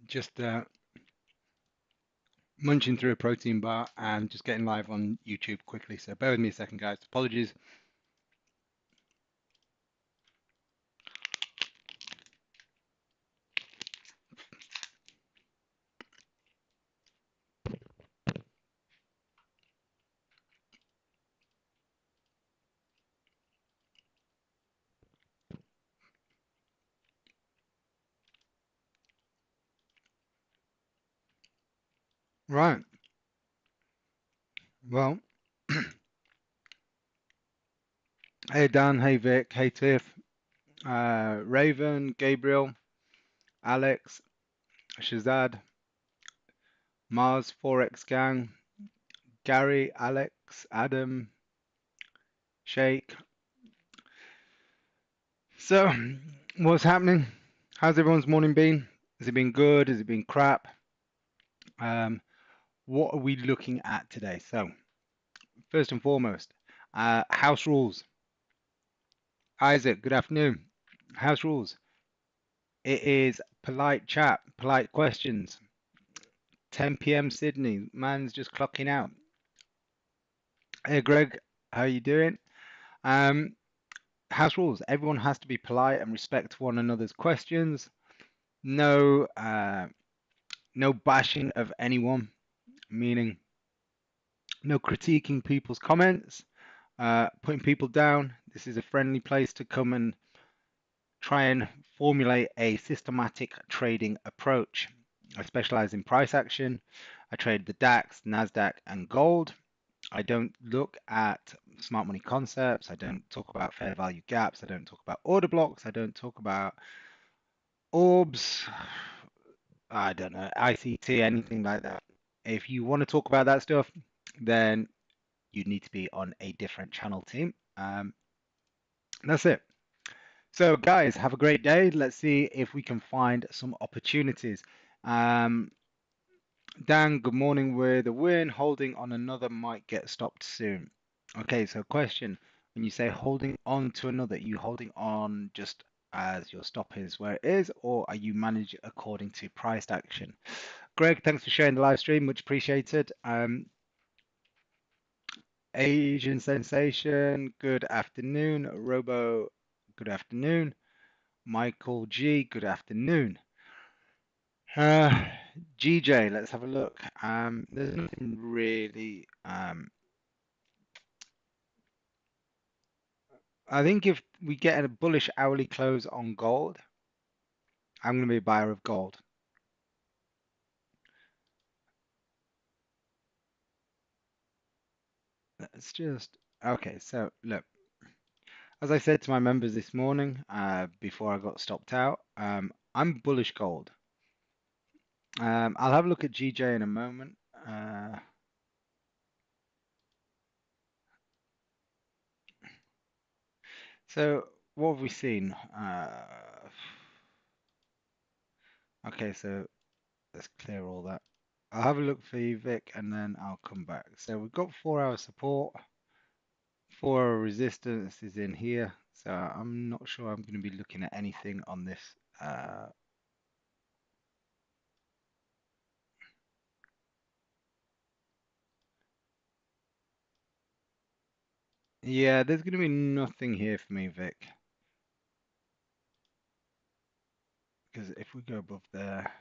Just munching through a protein bar and just getting live on YouTube quickly. So bear with me a second, guys. Apologies. Right. Well, hey Dan, hey Vic, hey Tiff, Raven, Gabriel, Alex, Shazad, Mars, Forex Gang, Gary, Alex, Adam, Shake. So, what's happening? How's everyone's morning been? Has it been good? Has it been crap? Um, what are we looking at today? So, first and foremost, house rules. Isaac, good afternoon. House rules. It is polite chat, polite questions. 10 p.m. Sydney. Man's just clocking out. Hey Greg, how you doing? Um, house rules. Everyone has to be polite and respect one another's questions. No, no bashing of anyone, meaning no critiquing people's comments, putting people down. This is a friendly place to come and try and formulate a systematic trading approach. I specialize in price action. I trade the DAX, NASDAQ, and gold. I don't look at smart money concepts. I don't talk about fair value gaps. I don't talk about order blocks. I don't talk about orbs. I don't know, ICT, anything like that. If you want to talk about that stuff, then you need to be on a different channel team. That's it. So, guys, have a great day. Let's see if we can find some opportunities. Um, Dan, good morning with a win. Holding on another might get stopped soon. Okay, so question. When you say holding on to another, are you holding on just as your stop is where it is, or are you managed according to priced action? Greg, thanks for sharing the live stream. Much appreciated. Asian Sensation, good afternoon. Robo, good afternoon. Michael G, good afternoon. Uh, GJ, let's have a look. There's nothing really. I think if we get a bullish hourly close on gold, I'm going to be a buyer of gold. Let's just, okay, so look, as I said to my members this morning, before I got stopped out, I'm bullish gold. I'll have a look at GJ in a moment. So what have we seen? Okay, so let's clear all that. I'll have a look for you, Vic, and then I'll come back. So we've got 4 hour support, 4 hour resistance is in here. So I'm not sure I'm going to be looking at anything on this. Yeah, there's going to be nothing here for me, Vic. Because if we go above there,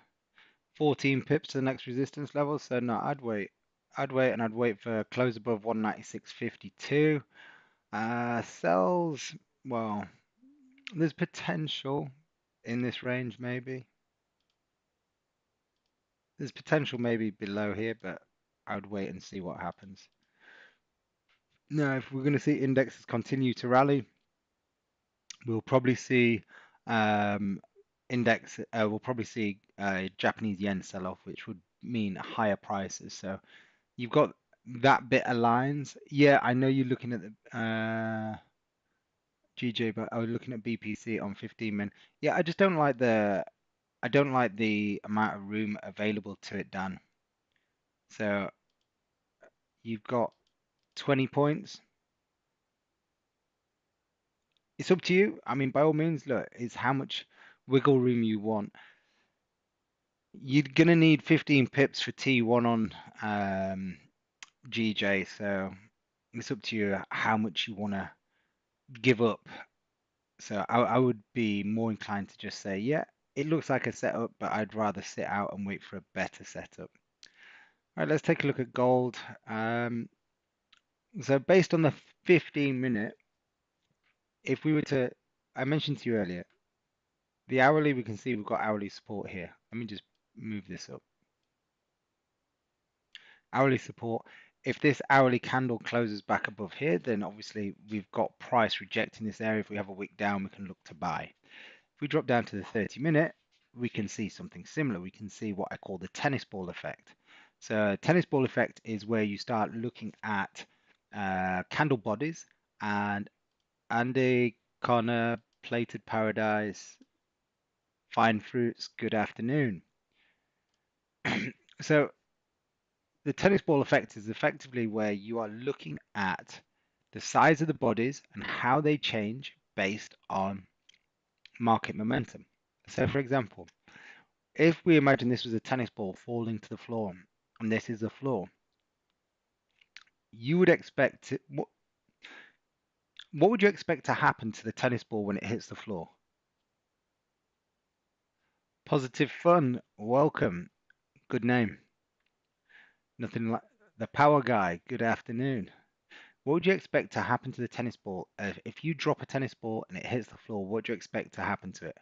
14 pips to the next resistance level. So no, I'd wait. I'd wait and I'd wait for close above 196.52. Sells, well, there's potential in this range maybe. There's potential maybe below here, but I would wait and see what happens. Now, if we're going to see indexes continue to rally, we'll probably see we'll probably see Japanese yen sell off, which would mean higher prices. So you've got that bit aligns. Yeah, I know you're looking at the GJ, but I was looking at BPC on 15 min. Yeah, I don't like the amount of room available to it, Dan. So you've got 20 points. It's up to you. I mean, by all means, look, it's how much wiggle room you want. You're gonna need 15 pips for T1 on GJ, so it's up to you how much you want to give up. So I would be more inclined to just say, yeah, it looks like a setup, but I'd rather sit out and wait for a better setup. All right, let's take a look at gold. So based on the 15-minute, if we were to, I mentioned to you earlier, the hourly, we can see we've got hourly support here. Let me just move this up. Hourly support. If this hourly candle closes back above here, then obviously we've got price rejecting this area. If we have a wick down, we can look to buy. If we drop down to the 30-minute, we can see something similar. We can see what I call the tennis ball effect. So tennis ball effect is where you start looking at candle bodies and Andy, Connor, Plated Paradise, Fine Fruits, good afternoon. So the tennis ball effect is effectively where you are looking at the size of the bodies and how they change based on market momentum. So for example, if we imagine this was a tennis ball falling to the floor and this is the floor, you would expect what would you expect to happen to the tennis ball when it hits the floor? Positive fun, welcome, good name. Nothing like the power guy, good afternoon. What would you expect to happen to the tennis ball? If you drop a tennis ball and it hits the floor, what do you expect to happen to it?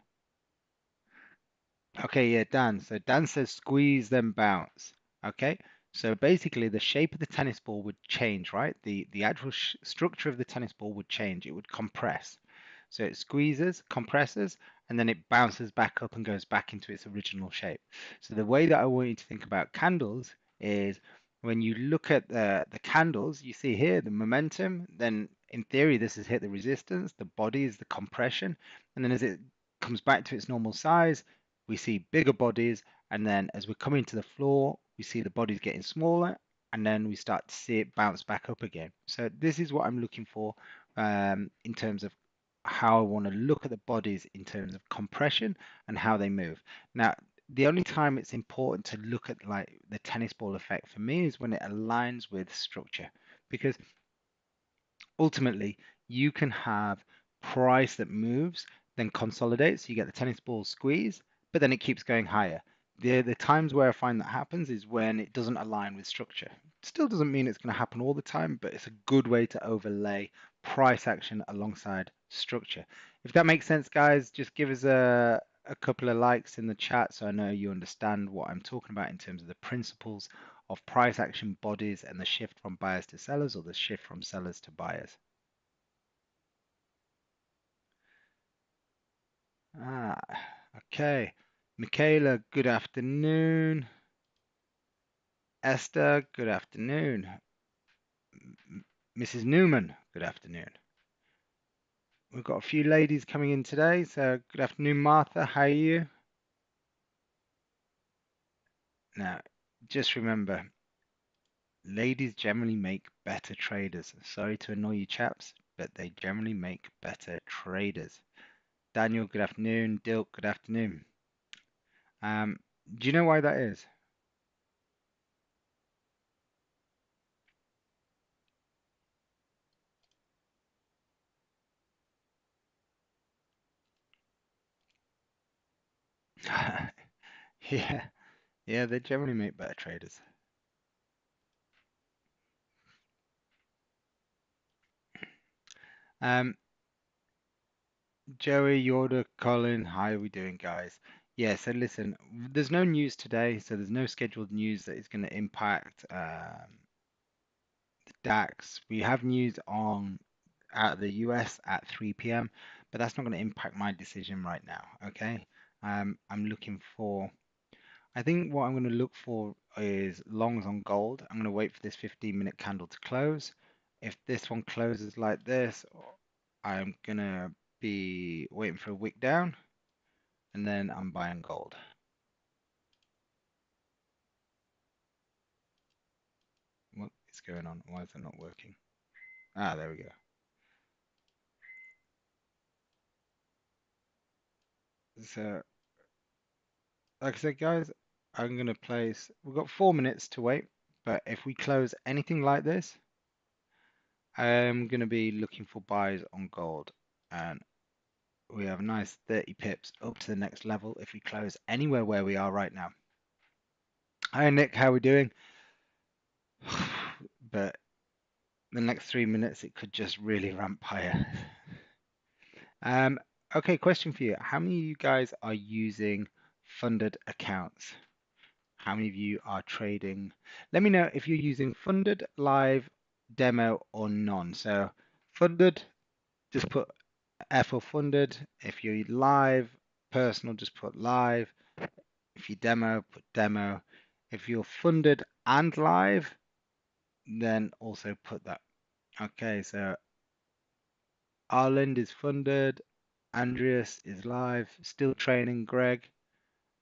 Okay, yeah, Dan. So Dan says squeeze then bounce. Okay, so basically the shape of the tennis ball would change, right? The actual sh structure of the tennis ball would change. It would compress. So it squeezes, compresses, and then it bounces back up and goes back into its original shape. So the way that I want you to think about candles is when you look at the candles, you see here the momentum, then in theory this has hit the resistance, the body is the compression, and then as it comes back to its normal size, we see bigger bodies, and then as we're coming to the floor, we see the bodies getting smaller, and then we start to see it bounce back up again. So this is what I'm looking for in terms of how I want to look at the bodies in terms of compression and how they move. Now, the only time it's important to look at like the tennis ball effect for me is when it aligns with structure, because ultimately you can have price that moves, then consolidates. You get the tennis ball squeeze, but then it keeps going higher. The times where I find that happens is when it doesn't align with structure. Still doesn't mean it's going to happen all the time, but it's a good way to overlay price action alongside structure. If that makes sense, guys, just give us a couple of likes in the chat so I know you understand what I'm talking about in terms of the principles of price action bodies and the shift from buyers to sellers or the shift from sellers to buyers. Ah, okay. Michaela, good afternoon. Esther, good afternoon. Mrs. Newman, good afternoon. We've got a few ladies coming in today, so good afternoon, Martha. How are you? Now, just remember, ladies generally make better traders. Sorry to annoy you chaps, but they generally make better traders. Daniel, good afternoon. Dilk, good afternoon. Um, do you know why that is? Yeah, yeah, they generally make better traders. Um, Joey, Yoda, Colin, how are we doing, guys? Yeah, so listen, there's no news today, so there's no scheduled news that is going to impact the DAX. We have news on out of the US at 3 p.m., but that's not going to impact my decision right now, okay? I'm looking for, I think what I'm going to look for is longs on gold. I'm going to wait for this 15-minute candle to close. If this one closes like this, I'm going to be waiting for a wick down and then I'm buying gold. What is going on? Why is it not working? Ah, there we go. So, like I said, guys, I'm going to place, we've got 4 minutes to wait, but if we close anything like this, I'm going to be looking for buys on gold. And we have a nice 30 pips up to the next level if we close anywhere where we are right now. Hi, Nick, how are we doing? But the next 3 minutes, it could just really ramp higher. Um, okay, question for you. How many of you guys are using funded accounts? How many of you are trading? Let me know if you're using funded, live, demo, or none. So funded, just put F for funded. If you're live, personal, just put live. If you demo, put demo. If you're funded and live, then also put that. Okay, so Arland is funded. Andreas is live. Still training, Greg.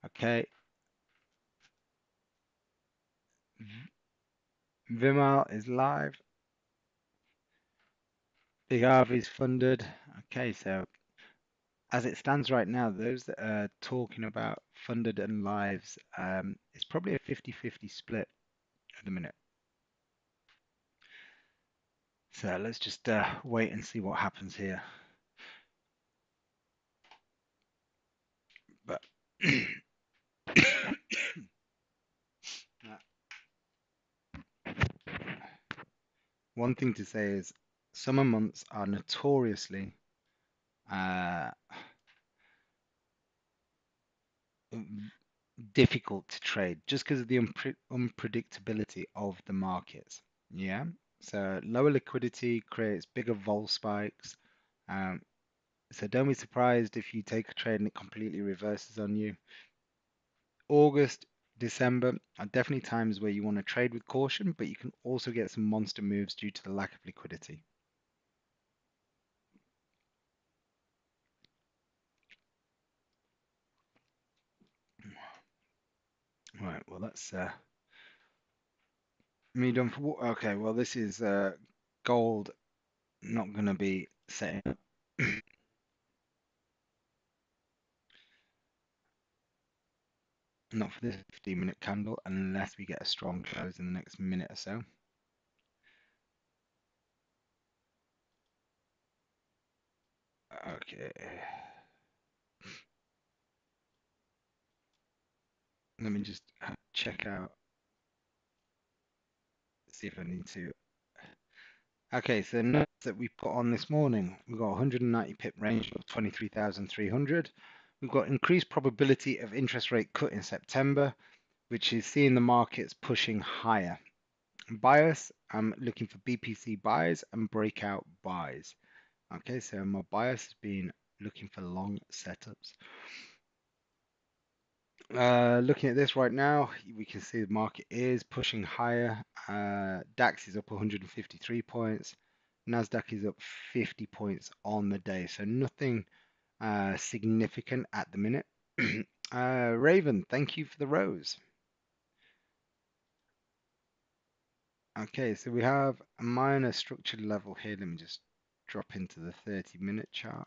Okay. Vimal is live. Big Harvey's funded. Okay, so as it stands right now, those that are talking about funded and lives, it's probably a 50-50 split at the minute. So let's just wait and see what happens here. But one thing to say is summer months are notoriously uh, difficult to trade just because of the unpredictability of the markets. Yeah. So lower liquidity creates bigger vol spikes. Um, so don't be surprised if you take a trade and it completely reverses on you. August, December are definitely times where you want to trade with caution, but you can also get some monster moves due to the lack of liquidity. Right, well, that's me done for. Okay, well, this is gold not going to be setting up. Not for this 15-minute candle unless we get a strong close in the next minute or so. Okay. Let me just check out, see if I need to. Okay, so the notes that we put on this morning, we've got 190 pip range of 23,300. We've got increased probability of interest rate cut in September, which is seeing the markets pushing higher. Bias, I'm looking for BPC buys and breakout buys. Okay, so my bias has been looking for long setups. Looking at this right now, we can see the market is pushing higher. DAX is up 153 points. NASDQ is up 50 points on the day. So nothing significant at the minute. Raven, thank you for the rose. Okay, so we have a minor structured level here. Let me just drop into the 30-minute chart.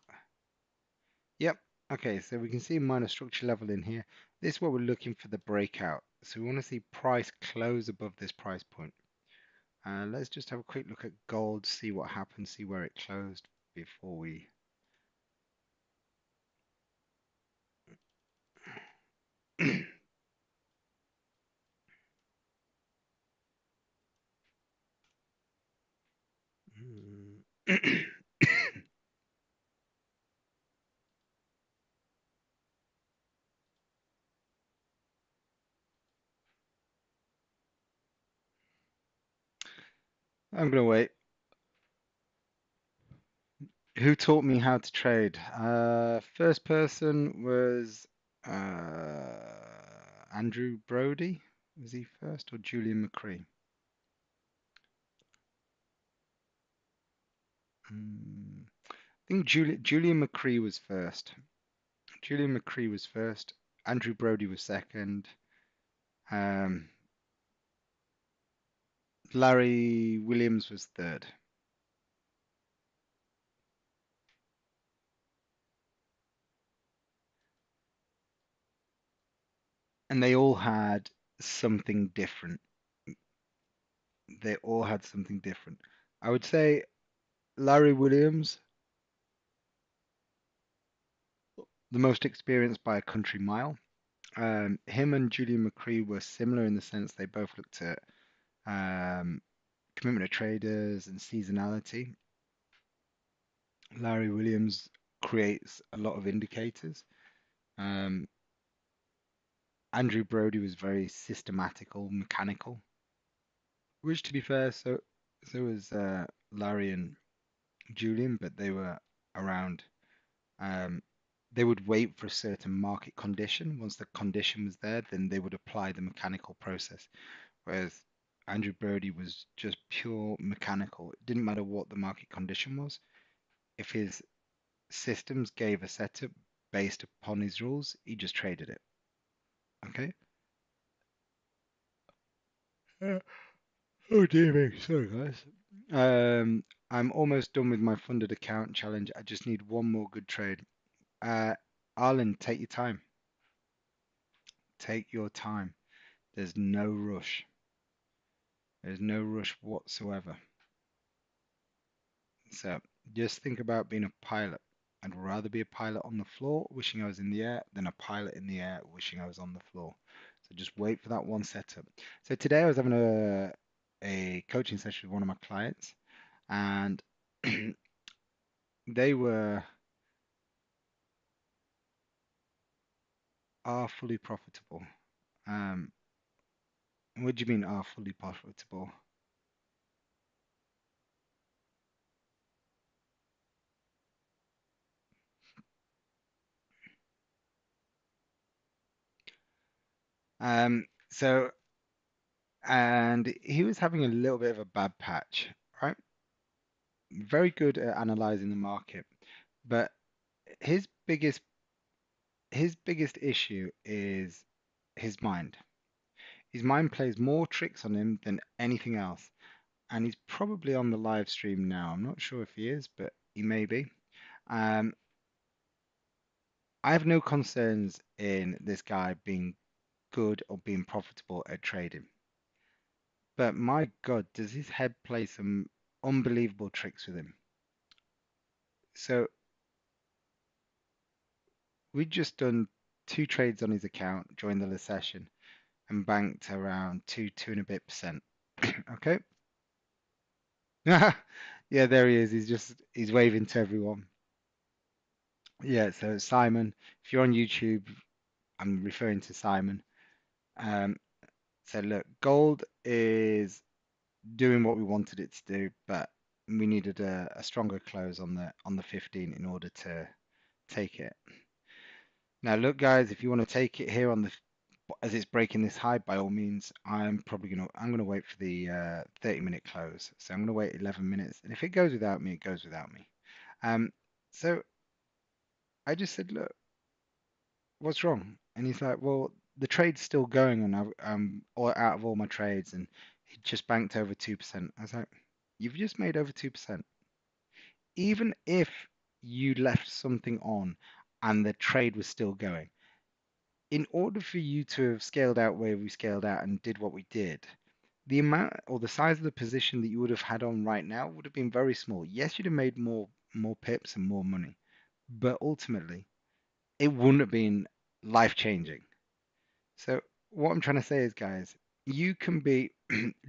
Yep. Okay, so we can see minor structure level in here. This is what we're looking for the breakout. So we want to see price close above this price point. Let's just have a quick look at gold, see what happens, see where it closed before we. I'm gonna wait. Who taught me how to trade? First person was Andrew Brody. Was he first or Julian McCree? I think Julian McCree was first. Julian McCree was first. Andrew Brody was second. Um, Larry Williams was third. and they all had something different. They all had something different. I would say Larry Williams, the most experienced by a country mile. Him and Julian McCree were similar in the sense they both looked at um, commitment of traders and seasonality. Larry Williams creates a lot of indicators. Um, Andrew Brody was very systematical, mechanical, which to be fair, so was Larry and Julian, but they were around. Um, they would wait for a certain market condition. Once the condition was there, then they would apply the mechanical process. Whereas Andrew Brody was just pure mechanical. It didn't matter what the market condition was. If his systems gave a setup based upon his rules, he just traded it. Okay? Uh, Oh dear me, sorry guys. I'm almost done with my funded account challenge. I just need one more good trade. Uh, Arlen, take your time. Take your time. There's no rush. There's no rush whatsoever. So just think about being a pilot. I'd rather be a pilot on the floor, wishing I was in the air, than a pilot in the air, wishing I was on the floor. So just wait for that one setup. So today I was having a coaching session with one of my clients, and they are fully profitable. Um, what do you mean are fully profitable? So and he was having a little bit of a bad patch, right? Very good at analyzing the market, but his biggest his biggest issue is his mind. His mind plays more tricks on him than anything else, and he's probably on the live stream now. I'm not sure if he is, but he may be. Um, I have no concerns in this guy being good or being profitable at trading. But my God, does his head play some unbelievable tricks with him? So we'd just done two trades on his account during the session and banked around two and a bit percent. Okay. Yeah, there he is. He's waving to everyone. Yeah, so Simon, if you're on YouTube, I'm referring to Simon. Um, so look, gold is doing what we wanted it to do, but we needed a stronger close on the 15 in order to take it. Now, look, guys, if you want to take it here on the as it's breaking this high, by all means, I'm gonna wait for the 30-minute close. So I'm gonna wait 11 minutes, and if it goes without me, it goes without me. Um, so I just said, look, what's wrong? And he's like, well, the trade's still going, and I'm all out of all my trades, and he just banked over 2%. I was like, you've just made over 2%. Even if you left something on and the trade was still going, in order for you to have scaled out where we scaled out and did what we did, the amount or the size of the position that you would have had on right now would have been very small. Yes, you'd have made more pips and more money, but ultimately it wouldn't have been life changing. So what I'm trying to say is, guys, you can be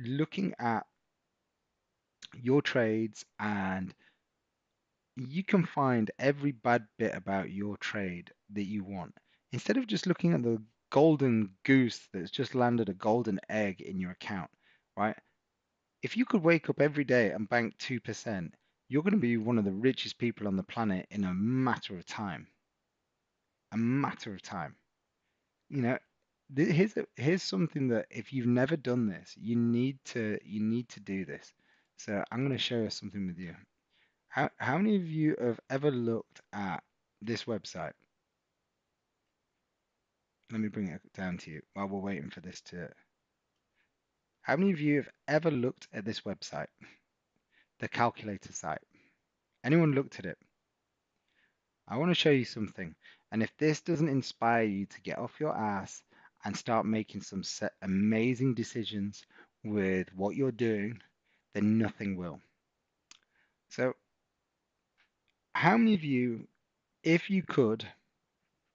looking at your trades and you can find every bad bit about your trade that you want. Instead of just looking at the golden goose that's just landed a golden egg in your account, right? If you could wake up every day and bank 2%, you're going to be one of the richest people on the planet in a matter of time. A matter of time. You know, here's something that if you've never done this, you need to do this. So I'm going to share something with you. How many of you have ever looked at this website? Let me bring it down to you while we're waiting for this to. How many of you have ever looked at this website, the calculator site? Anyone looked at it? I want to show you something. And if this doesn't inspire you to get off your ass and start making some amazing decisions with what you're doing, then nothing will. So, how many of you, if you could,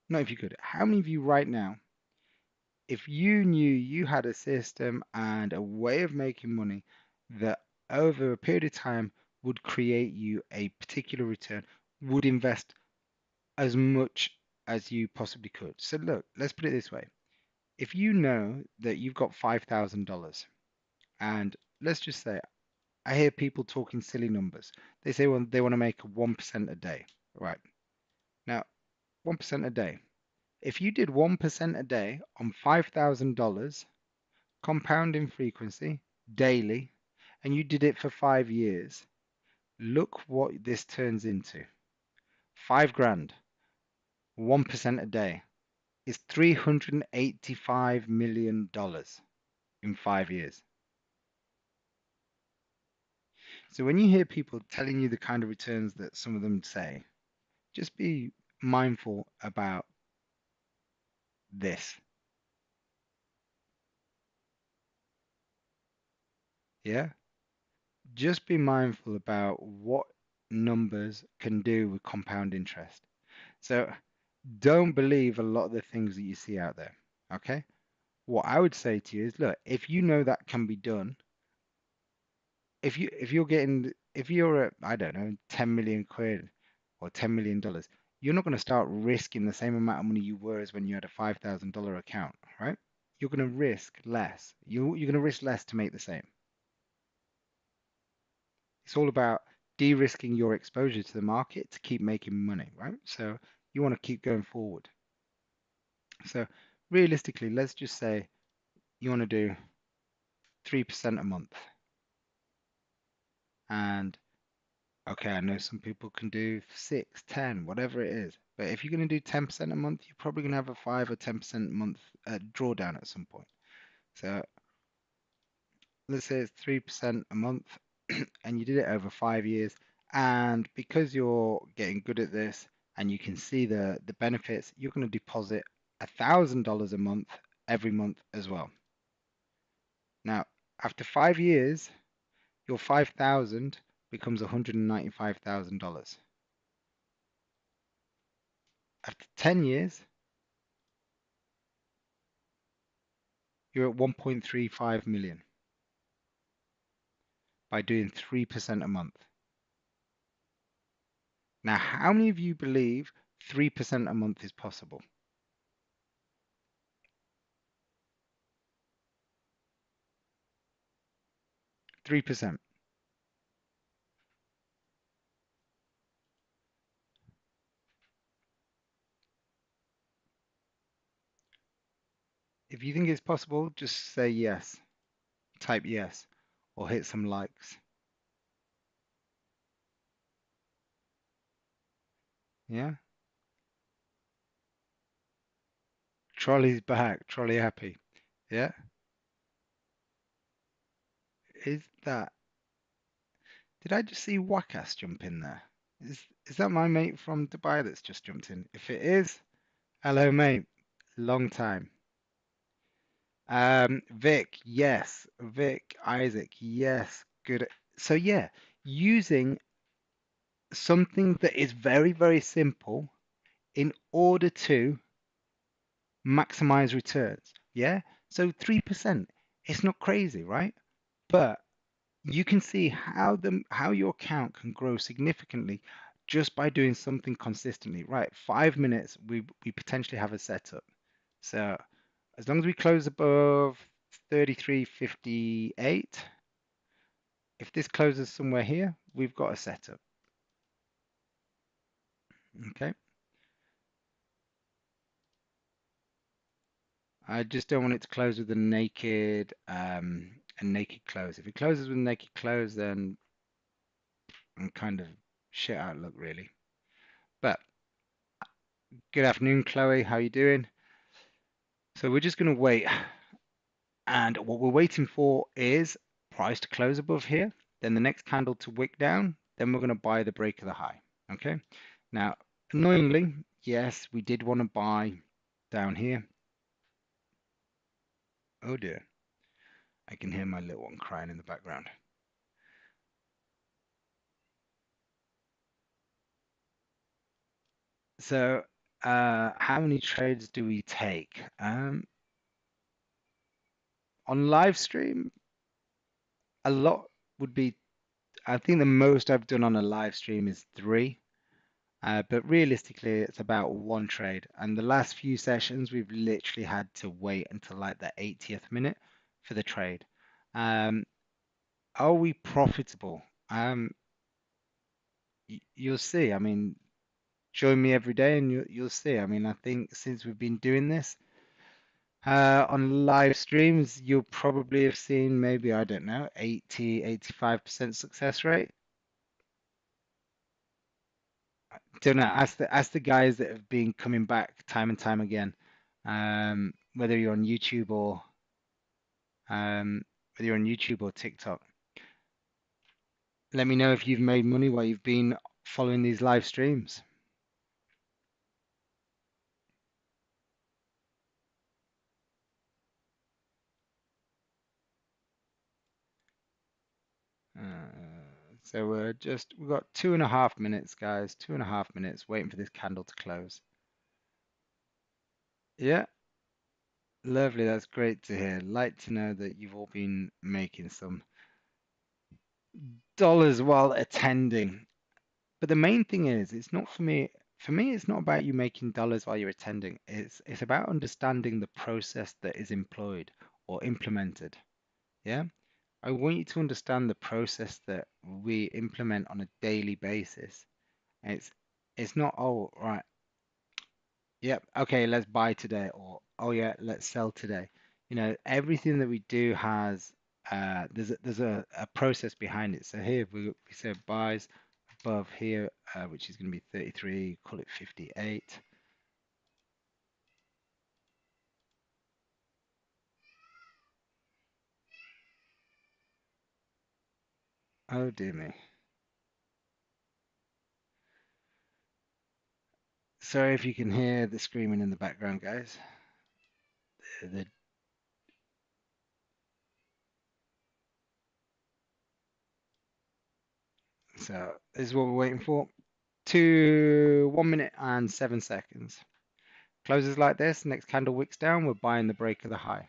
not if you could, how many of you right now, if you knew you had a system and a way of making money that over a period of time would create you a particular return, would invest as much as you possibly could? So, look, let's put it this way. If you know that you've got $5,000, and let's just say, I hear people talking silly numbers. They say, well, they want to make 1% a day. Right. Now, 1% a day. If you did 1% a day on $5,000 compounding frequency daily, and you did it for 5 years, look what this turns into. 5 grand, 1% a day is $385 million in 5 years. So when you hear people telling you the kind of returns that some of them say, just be mindful about this. Yeah? Just be mindful about what numbers can do with compound interest. So don't believe a lot of the things that you see out there. Okay? What I would say to you is, look, if you know that can be done, if you're at, I don't know, 10 million quid or $10 million, you're not going to start risking the same amount of money you were as when you had a $5,000 account, right? You're going to risk less. You're going to risk less to make the same. It's all about de-risking your exposure to the market to keep making money, right? So you want to keep going forward. So realistically, let's just say you want to do 3% a month. And okay, I know some people can do 6, 10, whatever it is. But if you're going to do 10% a month, you're probably going to have a 5 or 10% a month drawdown at some point. So let's say it's 3% a month and you did it over 5 years. And because you're getting good at this and you can see the benefits, you're going to deposit $1,000 a month every month as well. Now, after 5 years, your 5,000 becomes $195,000. After 10 years, you're at 1.35 million by doing 3% a month. Now, how many of you believe 3% a month is possible? 3%. If you think it's possible, just say yes. Type yes or hit some likes. Yeah? Trolley's back. Trolley happy. Yeah? Is that... Did I just see Wakas jump in there? Is that my mate from Dubai that's just jumped in? If it is, hello mate. Long time. Vic, yes. Vic, Isaac, yes. Good. So yeah, using something that is very, very simple in order to maximize returns. Yeah. So 3%, it's not crazy, right? But you can see how your account can grow significantly just by doing something consistently. Right. 5 minutes, we potentially have a setup. So as long as we close above 33.58, if this closes somewhere here, we've got a setup. Okay. I just don't want it to close with a naked close. If it closes with a naked close, then I'm kind of shit outlook really. But good afternoon, Chloe. How you doing? So we're just going to wait, and what we're waiting for is price to close above here, then the next candle to wick down, then we're going to buy the break of the high. Okay. Now, annoyingly, yes, we did want to buy down here. Oh dear. I can hear my little one crying in the background. So, how many trades do we take? On live stream, a lot would be, I think the most I've done on a live stream is three. But realistically, it's about one trade. And the last few sessions, we've literally had to wait until like the 80th minute for the trade. Um, are we profitable? You'll see. I mean, join me every day and you'll see. I mean, I think since we've been doing this on live streams, you'll probably have seen maybe, I don't know, 85% success rate. Don't know. Ask the guys that have been coming back time and time again, whether you're on YouTube or um, whether you're on YouTube or TikTok. Let me know if you've made money while you've been following these live streams. So we've got 2.5 minutes, guys. 2.5 minutes waiting for this candle to close. Yeah, lovely. That's great to hear. Like to know that you've all been making some dollars while attending. But the main thing is, it's not for me. For me, it's not about you making dollars while you're attending. It's about understanding the process that is employed or implemented. Yeah. I want you to understand the process that we implement on a daily basis. It's it's not, oh, right, yep, okay, let's buy today, or oh yeah, let's sell today. Everything that we do has there's a process behind it. So here we say buys above here, which is going to be 33, call it 58. Oh dear me. Sorry if you can hear the screaming in the background, guys. The, so this is what we're waiting for. 1 minute and 7 seconds. Closes like this, next candle wicks down, we're buying the break of the high.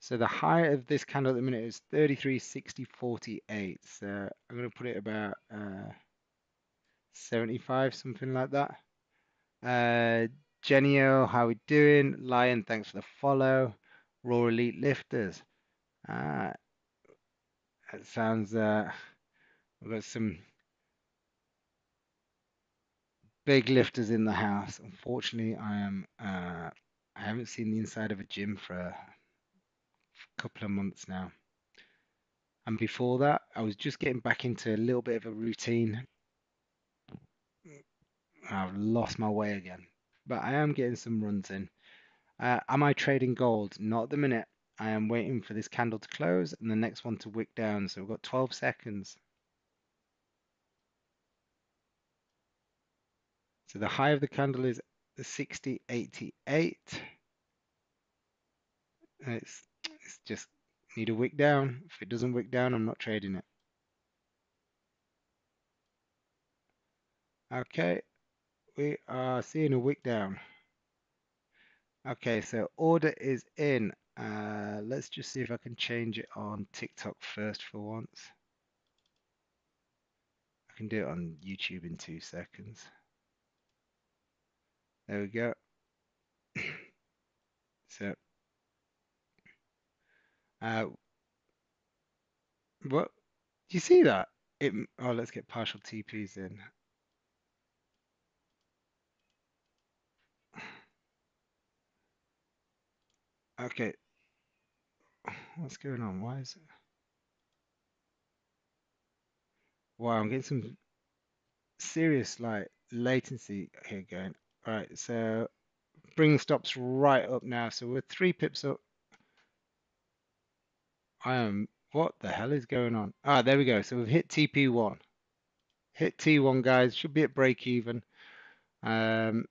So the high of this candle at the minute is 33.60.48. So I'm going to put it about 75, something like that. Uh, Genio, how we doing? Lion, thanks for the follow. Raw Elite Lifters. Ah, that sounds, we've got some big lifters in the house. Unfortunately, I haven't seen the inside of a gym for a couple of months now. And before that, I was just getting back into a little bit of a routine. I've lost my way again, but I am getting some runs in. Am I trading gold? Not at the minute. I am waiting for this candle to close and the next one to wick down. So we've got 12 seconds. So the high of the candle is 60.88. It's just need a wick down. If it doesn't wick down, I'm not trading it. Okay, we are seeing a wick down. Okay, so order is in. Let's just see if I can change it on TikTok first for once. I can do it on YouTube in 2 seconds. There we go. So, uh, what? Do you see that? Oh, let's get partial TPs in. Okay, what's going on? Why is it? Wow, I'm getting some serious like latency here going. All right, so bring stops right up now. So we're 3 pips up. What the hell is going on? Ah, there we go. So we've hit TP1. Hit T1, guys. Should be at break even. Um,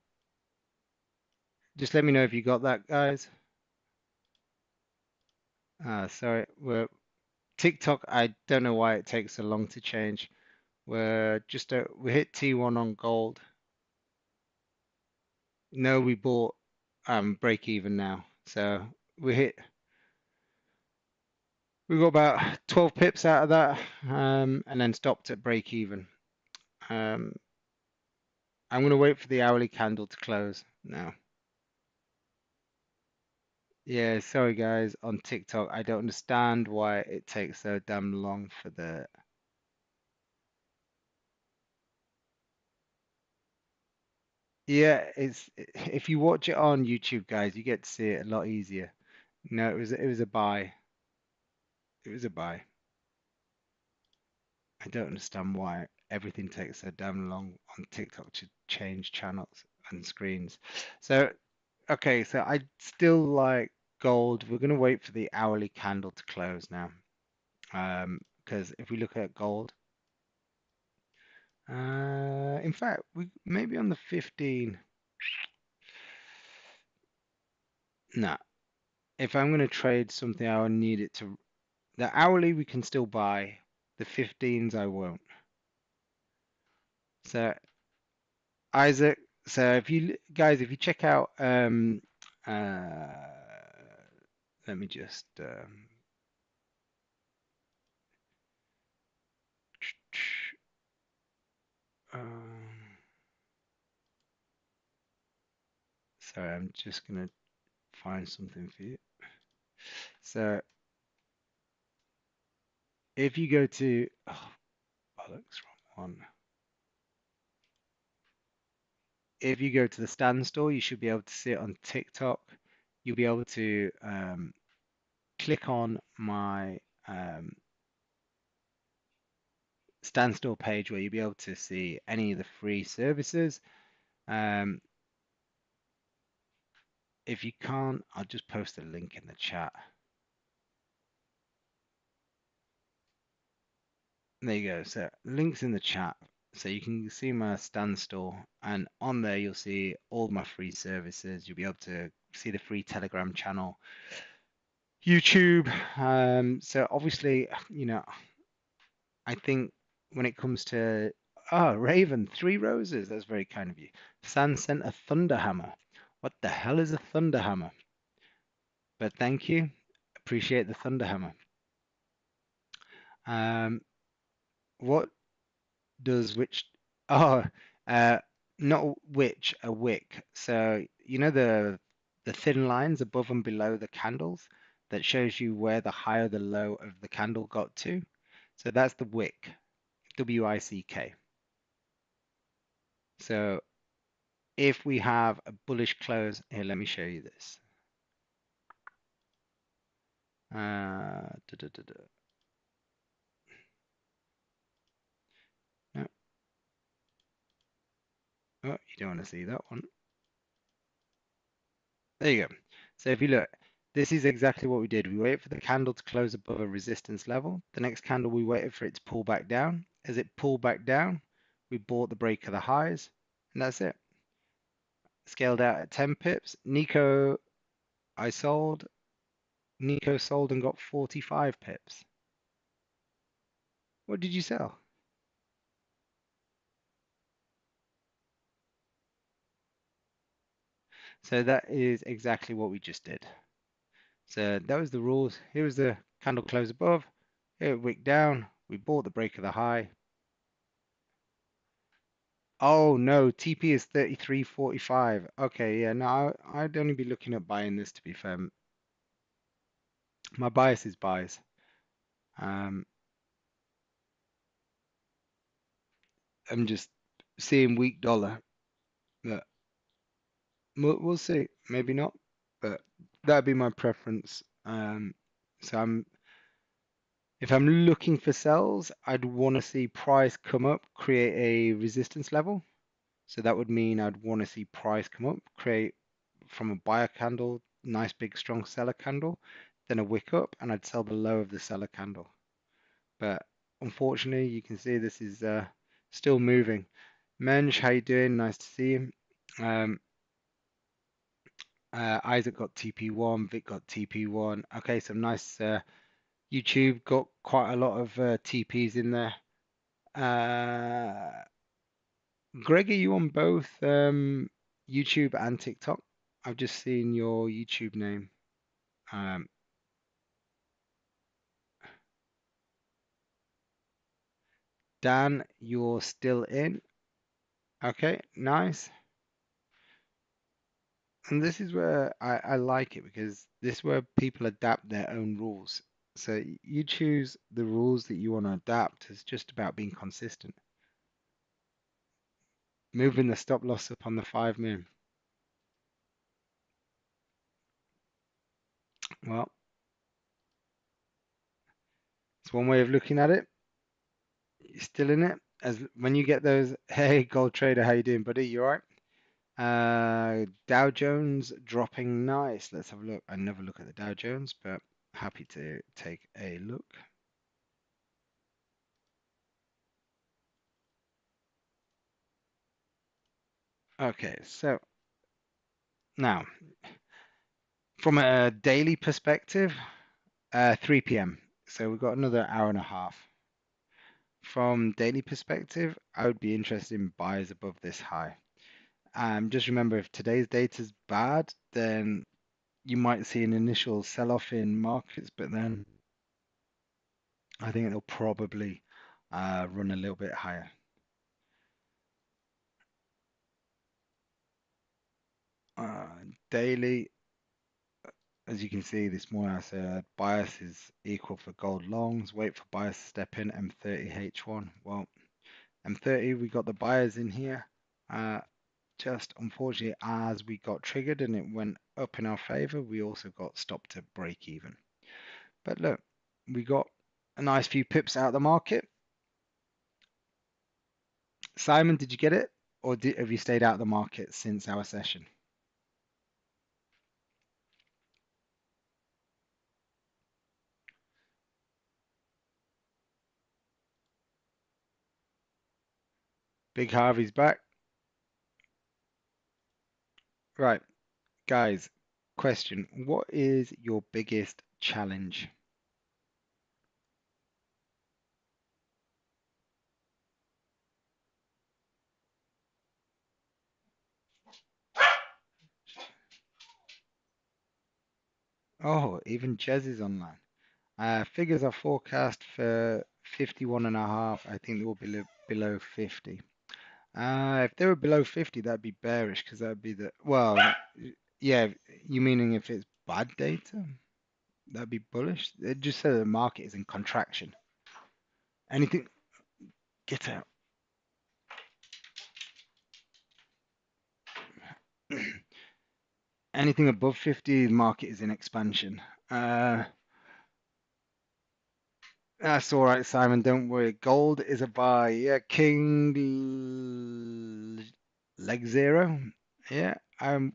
just let me know if you got that, guys. Sorry, we're TikTok. I don't know why it takes so long to change. We hit T1 on gold. No, we bought break even now. So we hit we got about 12 pips out of that, and then stopped at break even. Um, I'm gonna wait for the hourly candle to close now. Yeah, sorry guys, on TikTok, I don't understand why it takes so damn long for the. Yeah, it's if you watch it on YouTube, guys, you get to see it a lot easier. No, it was a buy. It was a buy. I don't understand why everything takes so damn long on TikTok to change channels and screens. So, okay, so I still like gold. We're gonna wait for the hourly candle to close now. Because if we look at gold, in fact, we maybe on the 15. No, if I'm gonna trade something, I would need it to. The hourly we can still buy. The 15s I won't. So Isaac, so if you guys, if you check out, uh, let me just, um, sorry, I'm just gonna find something for you. So if you go to, oh, bollocks, wrong one. If you go to the stand store, you should be able to see it on TikTok. You'll be able to click on my stand store page where you'll be able to see any of the free services. Um, if you can't, I'll just post a link in the chat. There you go. So links in the chat. So you can see my stand store, and on there you'll see all my free services. You'll be able to see the free Telegram channel, YouTube. So obviously, I think when it comes to Raven, 3 roses. That's very kind of you. San sent a thunder hammer. What the hell is a thunder hammer? But thank you. Appreciate the thunder hammer. Um, what does which? Oh, uh, not witch, a wick. So you know the thin lines above and below the candles that shows you where the high or the low of the candle got to. So that's the wick, WICK. So if we have a bullish close, here, let me show you this. Da, da, da. No, oh, you don't want to see that one. There you go. So if you look, this is exactly what we did. We waited for the candle to close above a resistance level. The next candle, we waited for it to pull back down. As it pulled back down, we bought the break of the highs, and that's it. Scaled out at 10 pips. I sold. Nico sold and got 45 pips. What did you sell? So that is exactly what we just did. So that was the rules. Here was the candle close above. Here it wicked down. We bought the break of the high. Oh no, TP is 33.45. Okay, yeah, no, I'd only be looking at buying this to be fair. My bias is buys. Um, I'm just seeing weak dollar. But we'll see. Maybe not, but that'd be my preference. So if I'm looking for sells, I'd want to see price come up, create a resistance level. So that would mean I'd want to see price come up, create from a buyer candle, nice big strong seller candle, then a wick up, and I'd sell the low of the seller candle. But unfortunately, you can see this is still moving. Menj, how you doing? Nice to see you. Um, Isaac got TP1, Vic got TP1. Okay, some nice YouTube got quite a lot of TPs in there. Greg, are you on both YouTube and TikTok? I've just seen your YouTube name. Um, Dan, you're still in. Okay, nice. And this is where I like it because this is where people adapt their own rules. So you choose the rules that you want to adapt. It's just about being consistent. Moving the stop loss up on the 5 min. Well, it's one way of looking at it. You're still in it. As when you get those, hey, gold trader, how you doing, buddy? You all right? Dow Jones dropping nice. Let's have a look. I never look at the Dow Jones, but happy to take a look. Okay, so now from a daily perspective, 3 p.m. So we've got another hour and a half. From daily perspective, I would be interested in buys above this high. Just remember, if today's data is bad, then you might see an initial sell-off in markets, but then I think it'll probably run a little bit higher. Daily, as you can see this morning, I said bias is equal for gold longs. Wait for bias to step in M30H1. Well, M30, we got the buyers in here. Just unfortunately, as we got triggered and it went up in our favor, we also got stopped at break even. But look, we got a nice few pips out of the market. Simon, did you get it? Or have you stayed out of the market since our session? Big Harvey's back. Right, guys, question. What is your biggest challenge? Oh, even Jez is online. Figures are forecast for 51 and a half. I think they will be below 50. If they were below 50, that'd be bearish because that'd be the, well, yeah, you meaning if it's bad data, that'd be bullish. It just said the market is in contraction. Anything, get out. Anything above 50, the market is in expansion. That's all right, Simon. Don't worry. Gold is a buy. Yeah, leg zero. Yeah.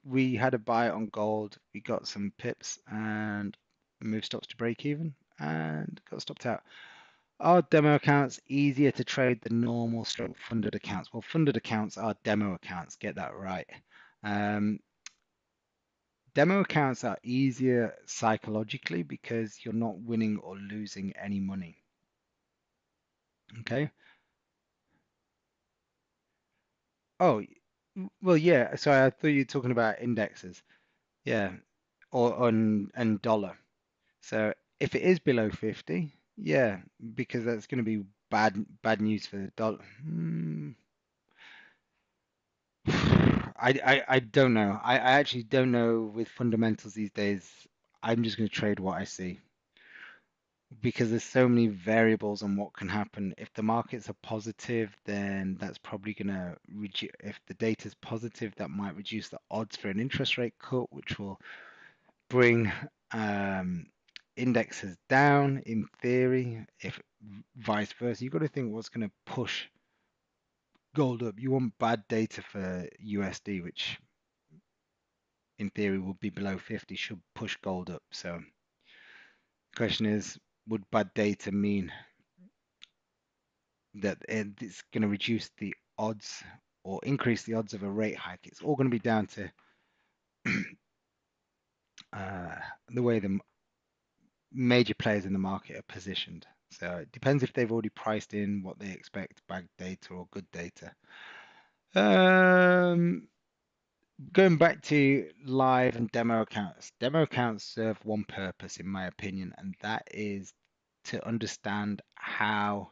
We had a buy on gold. We got some pips and moved stocks to break even and got stopped out. Are demo accounts easier to trade than normal stroke funded accounts? Well, funded accounts are demo accounts. Get that right. Um, Demo accounts are easier psychologically because you're not winning or losing any money. Okay. Oh, well, yeah. Sorry, I thought you were talking about indexes. Yeah, or on and dollar. So if it is below 50, yeah, because that's going to be bad news for the dollar. I don't know. I actually don't know with fundamentals these days. I'm just going to trade what I see because there's so many variables on what can happen. If the markets are positive, then that's probably going to reduce. If the data is positive, that might reduce the odds for an interest rate cut, which will bring indexes down in theory. If vice versa, you've got to think what's going to push gold up. You want bad data for USD, which in theory will be below 50, should push gold up. So the question is, would bad data mean that it's going to reduce the odds or increase the odds of a rate hike? It's all going to be down to uh, the way the major players in the market are positioned. So it depends if they've already priced in what they expect, bad data or good data. Um, Going back to live and demo accounts serve one purpose, in my opinion, and that is to understand how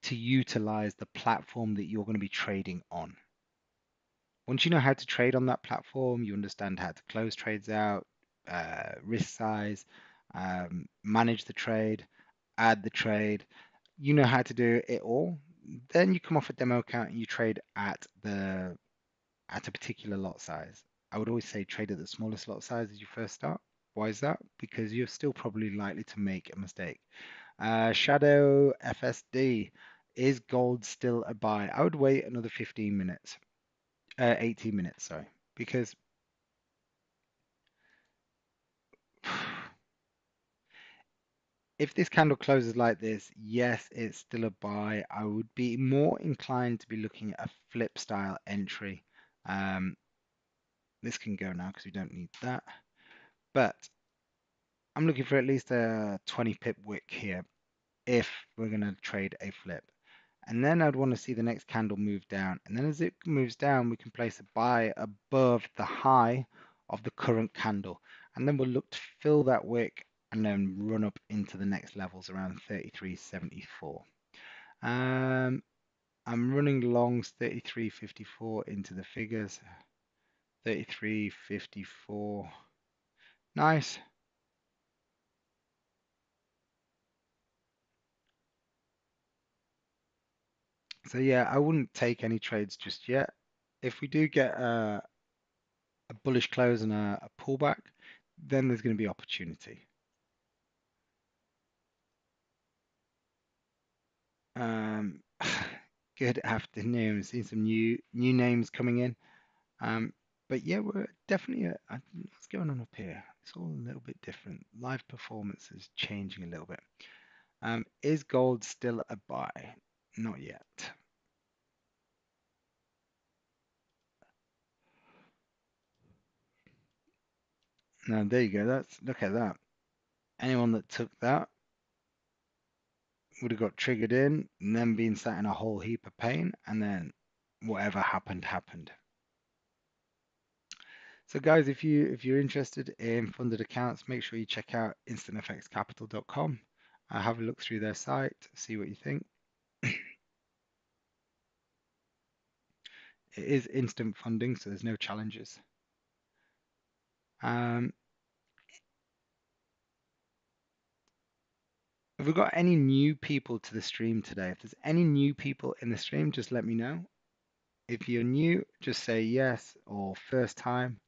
to utilize the platform that you're going to be trading on. Once you know how to trade on that platform, you understand how to close trades out, risk size, manage the trade, add the trade. You know how to do it all. Then you come off a demo account and you trade at a particular lot size. I would always say trade at the smallest lot size as you first start. Why is that? Because you're still probably likely to make a mistake. Shadow FSD, is gold still a buy? I would wait another 15 minutes, 18 minutes, sorry, because if this candle closes like this, yes, it's still a buy. I would be more inclined to be looking at a flip style entry. Um, this can go now because we don't need that. But I'm looking for at least a 20 pip wick here if we're going to trade a flip. And then I'd want to see the next candle move down. And then as it moves down, we can place a buy above the high of the current candle. And then we'll look to fill that wick and then run up into the next levels around 33.74. I'm running longs 33.54 into the figures. 33.54. Nice. So yeah, I wouldn't take any trades just yet. If we do get a bullish close and a pullback, then there's going to be opportunity. Um, Good afternoon. Seeing some new names coming in. Um, but yeah, we're definitely. What's going on up here? It's all a little bit different. Live performance is changing a little bit. Is gold still a buy? Not yet. Now there you go. Look at that. Anyone that took that would have got triggered in and then been sat in a whole heap of pain, and then whatever happened happened. So guys, if you're interested in funded accounts, make sure you check out instantfxcapital.com. Have a look through their site, see what you think. It is instant funding, so there's no challenges. Um, have we got any new people to the stream today? If there's any new people in the stream, just let me know. If you're new, just say yes or first time.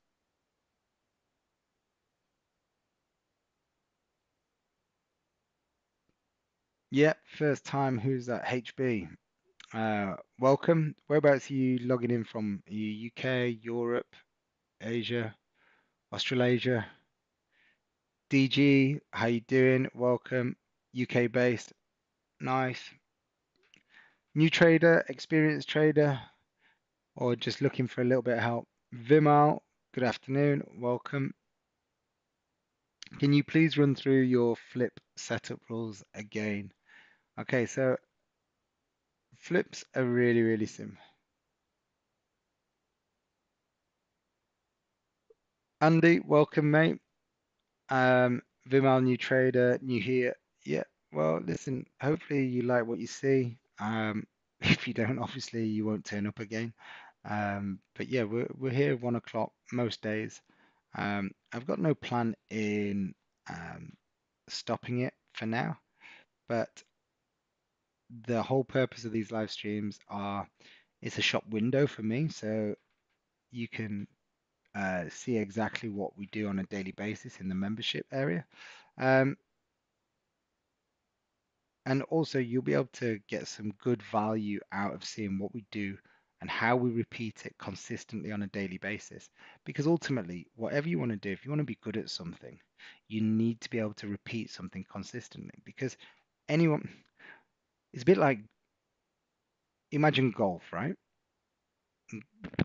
Yep, first time. Who's that? HB. Welcome. Whereabouts are you logging in from? Are you UK, Europe, Asia, Australasia? DG, how you doing? Welcome. UK based. Nice. New trader, experienced trader, or just looking for a little bit of help? Vimal, good afternoon. Welcome. Can you please run through your flip setup rules again? Okay, so flips are really simple. Andy, welcome, mate. Vimal, new trader, new here. Yeah, well, listen, hopefully you like what you see. If you don't, obviously you won't turn up again. But yeah, we're here 1 o'clock most days. I've got no plan in stopping it for now, but the whole purpose of these live streams are it's a shop window for me, so you can see exactly what we do on a daily basis in the membership area. Um, And also, you'll be able to get some good value out of seeing what we do and how we repeat it consistently on a daily basis. Because ultimately, whatever you want to do, if you want to be good at something, you need to be able to repeat something consistently. Because anyone, it's a bit like imagine golf, right?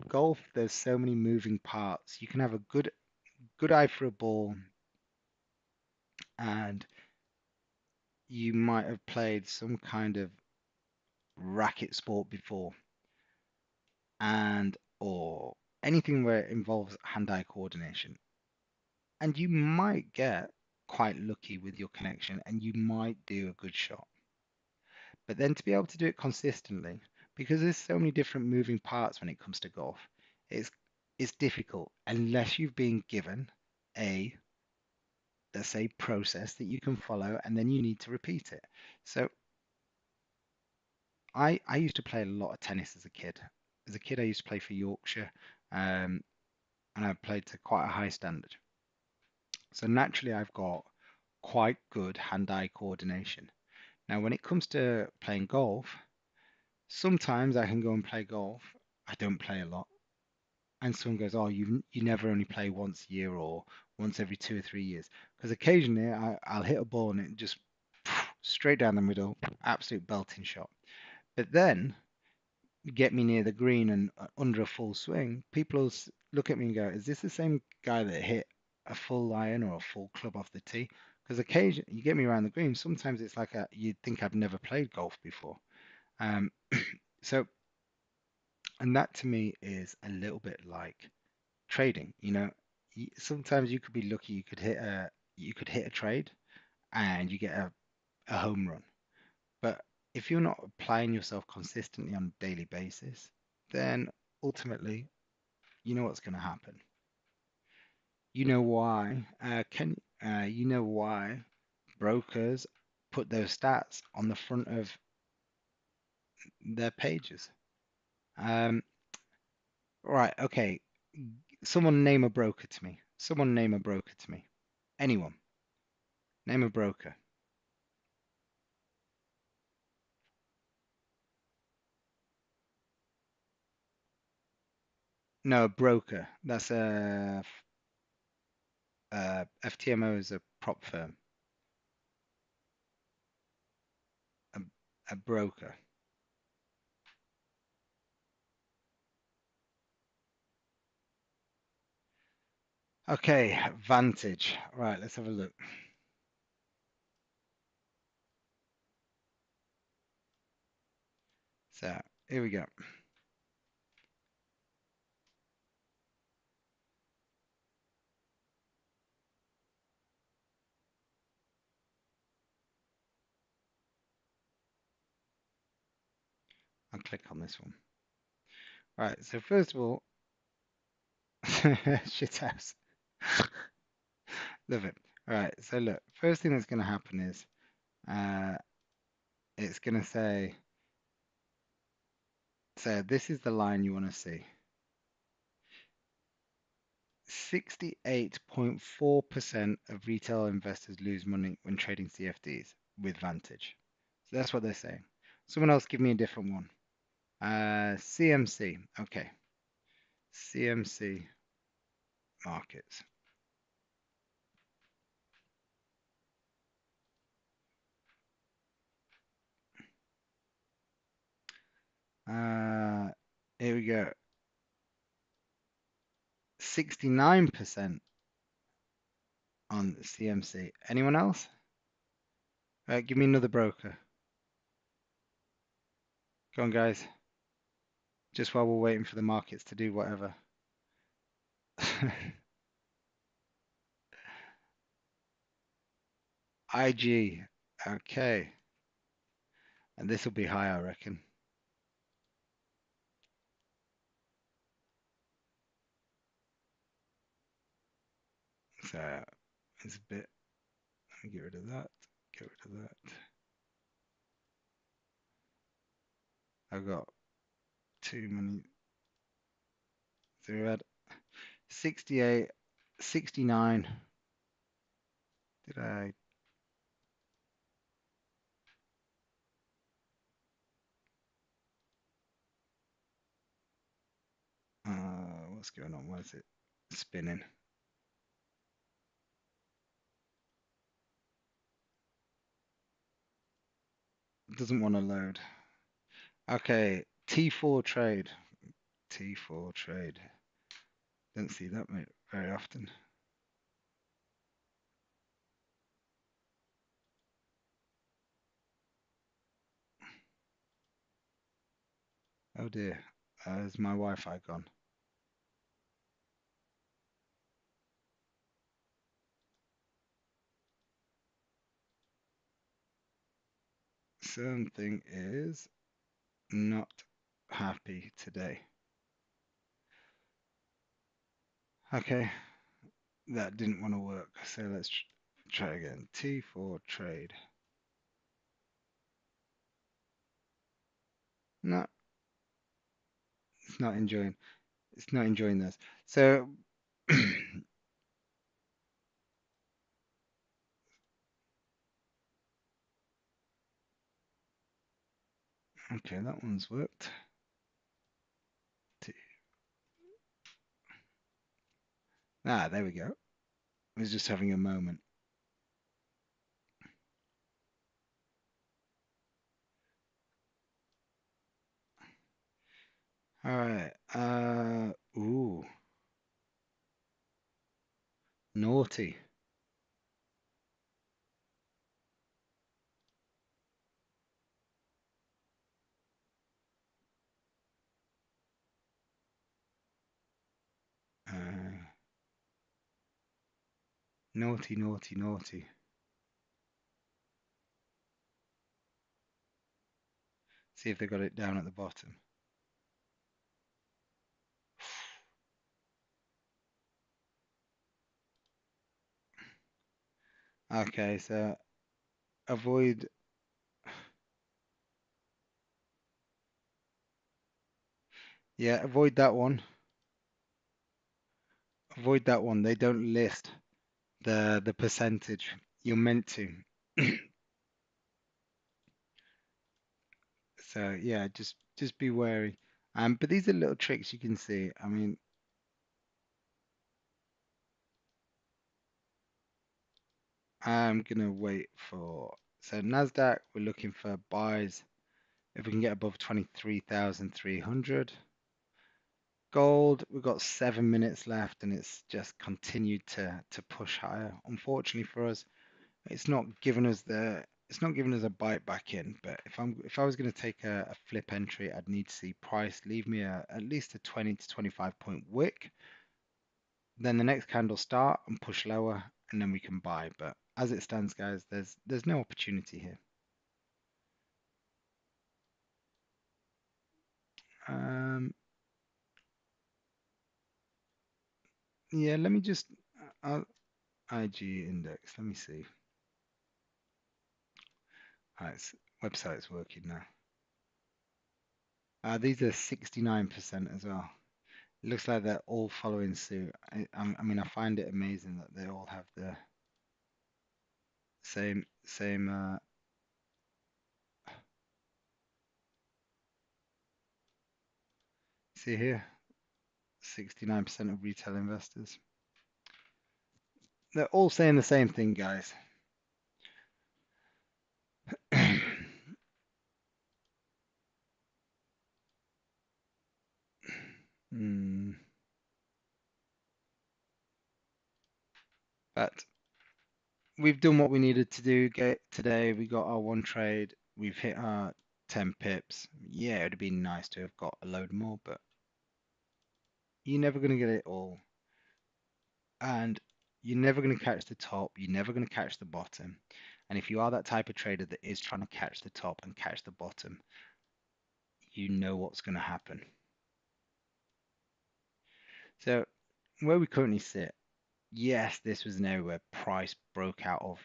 Golf, there's so many moving parts. You can have a good good eye for a ball, and you might have played some kind of racket sport before, and or anything where it involves hand-eye coordination. And you might get quite lucky with your connection and you might do a good shot. But then to be able to do it consistently, because there's so many different moving parts when it comes to golf, it's it's difficult unless you've been given a, let's say, process that you can follow and then you need to repeat it. So I used to play a lot of tennis as a kid. As a kid, I used to play for Yorkshire, and I played to quite a high standard. So naturally, I've got quite good hand-eye coordination. Now, when it comes to playing golf, sometimes I can go and play golf. I don't play a lot. And someone goes, "Oh, you never only play once a year or once every 2 or 3 years." Because occasionally I'll hit a ball and it just straight down the middle, absolute belting shot. But then get me near the green and under a full swing, people will look at me and go, "Is this the same guy that hit a full iron or a full club off the tee?" Because occasionally you get me around the green, sometimes it's like you'd think I've never played golf before. Um, so, and that to me is a little bit like trading. Sometimes you could be lucky, you could hit a trade and you get a home run. But if you're not applying yourself consistently on a daily basis, then ultimately you know what's going to happen. You know why? You know why brokers put those stats on the front of their pages? Um, right, okay. Someone name a broker to me. Someone name a broker to me. Anyone. Name a broker. No, a broker. That's FTMO is a prop firm. A, a broker. Okay, Vantage. Right, let's have a look. So here we go. I'll click on this one. Right, so first of all, shit house. Love it. All right, so look, first thing that's going to happen is uh, it's going to say, so this is the line you want to see. 68.4% of retail investors lose money when trading CFDs with Vantage. So that's what they're saying. Someone else give me a different one. CMC. Okay. CMC markets. Uh, Here we go. 69% on CMC. Anyone else? Give me another broker. Go on, guys. Just while we're waiting for the markets to do whatever. IG. Okay. And this will be high, I reckon. So it's a bit. Let me get rid of that. Get rid of that. I've got too many. So we had 68, 69. Did I? What's going on? Why is it spinning? It doesn't want to load. Okay, T4 trade. T4 trade. Don't see that very often. Oh dear. Has my Wi-Fi gone? Something is not happy today. Okay, that didn't want to work. So let's try again. T4 trade. No, it's not enjoying. It's not enjoying this. So, okay, that one's worked. There we go. I was just having a moment. All right. Ooh, naughty. Uh, naughty, naughty, naughty. See if they got it down at the bottom. Okay, so avoid. Yeah, avoid that one. Avoid that one. They don't list the percentage. You're meant to. So yeah, just be wary. But these are little tricks you can see. I mean, I'm gonna wait for so NASDAQ, we're looking for buys if we can get above 23,300. Gold, we've got 7 minutes left and it's just continued to push higher. Unfortunately for us, it's not giving us a bite back in. But if I was going to take a flip entry, I'd need to see price leave me at least a 20 to 25 point wick. Then the next candle start and push lower, and then we can buy. But as it stands, guys, there's no opportunity here. Um, yeah, let me just IG index. Let me see. Website's working now. These are 69% as well. It looks like they're all following suit. I mean, I find it amazing that they all have the same. See here, 69% of retail investors. They're all saying the same thing, guys. Hmm. But we've done what we needed to do today. We got our one trade. We've hit our 10 pips. Yeah, it would have been nice to have got a load more, but you're never going to get it all. And you're never going to catch the top. You're never going to catch the bottom. And if you are that type of trader that is trying to catch the top and catch the bottom, you know what's going to happen. So where we currently sit, yes, this was an area where price broke out of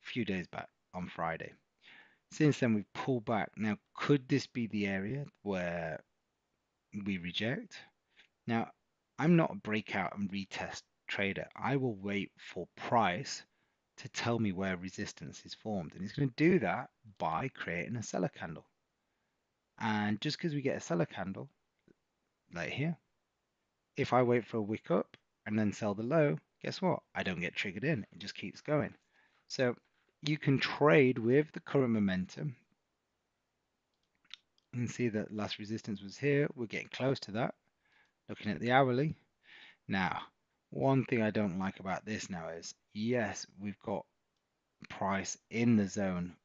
a few days back on Friday. Since then, we've pulled back. Now, could this be the area where we reject? Now, I'm not a breakout and retest trader. I will wait for price to tell me where resistance is formed. And it's going to do that by creating a seller candle. And just because we get a seller candle, like here, if I wait for a wick up and then sell the low, guess what? I don't get triggered in. It just keeps going. So you can trade with the current momentum. You can see that last resistance was here. We're getting close to that. Looking at the hourly. Now, one thing I don't like about this now is, yes, we've got price in the zone.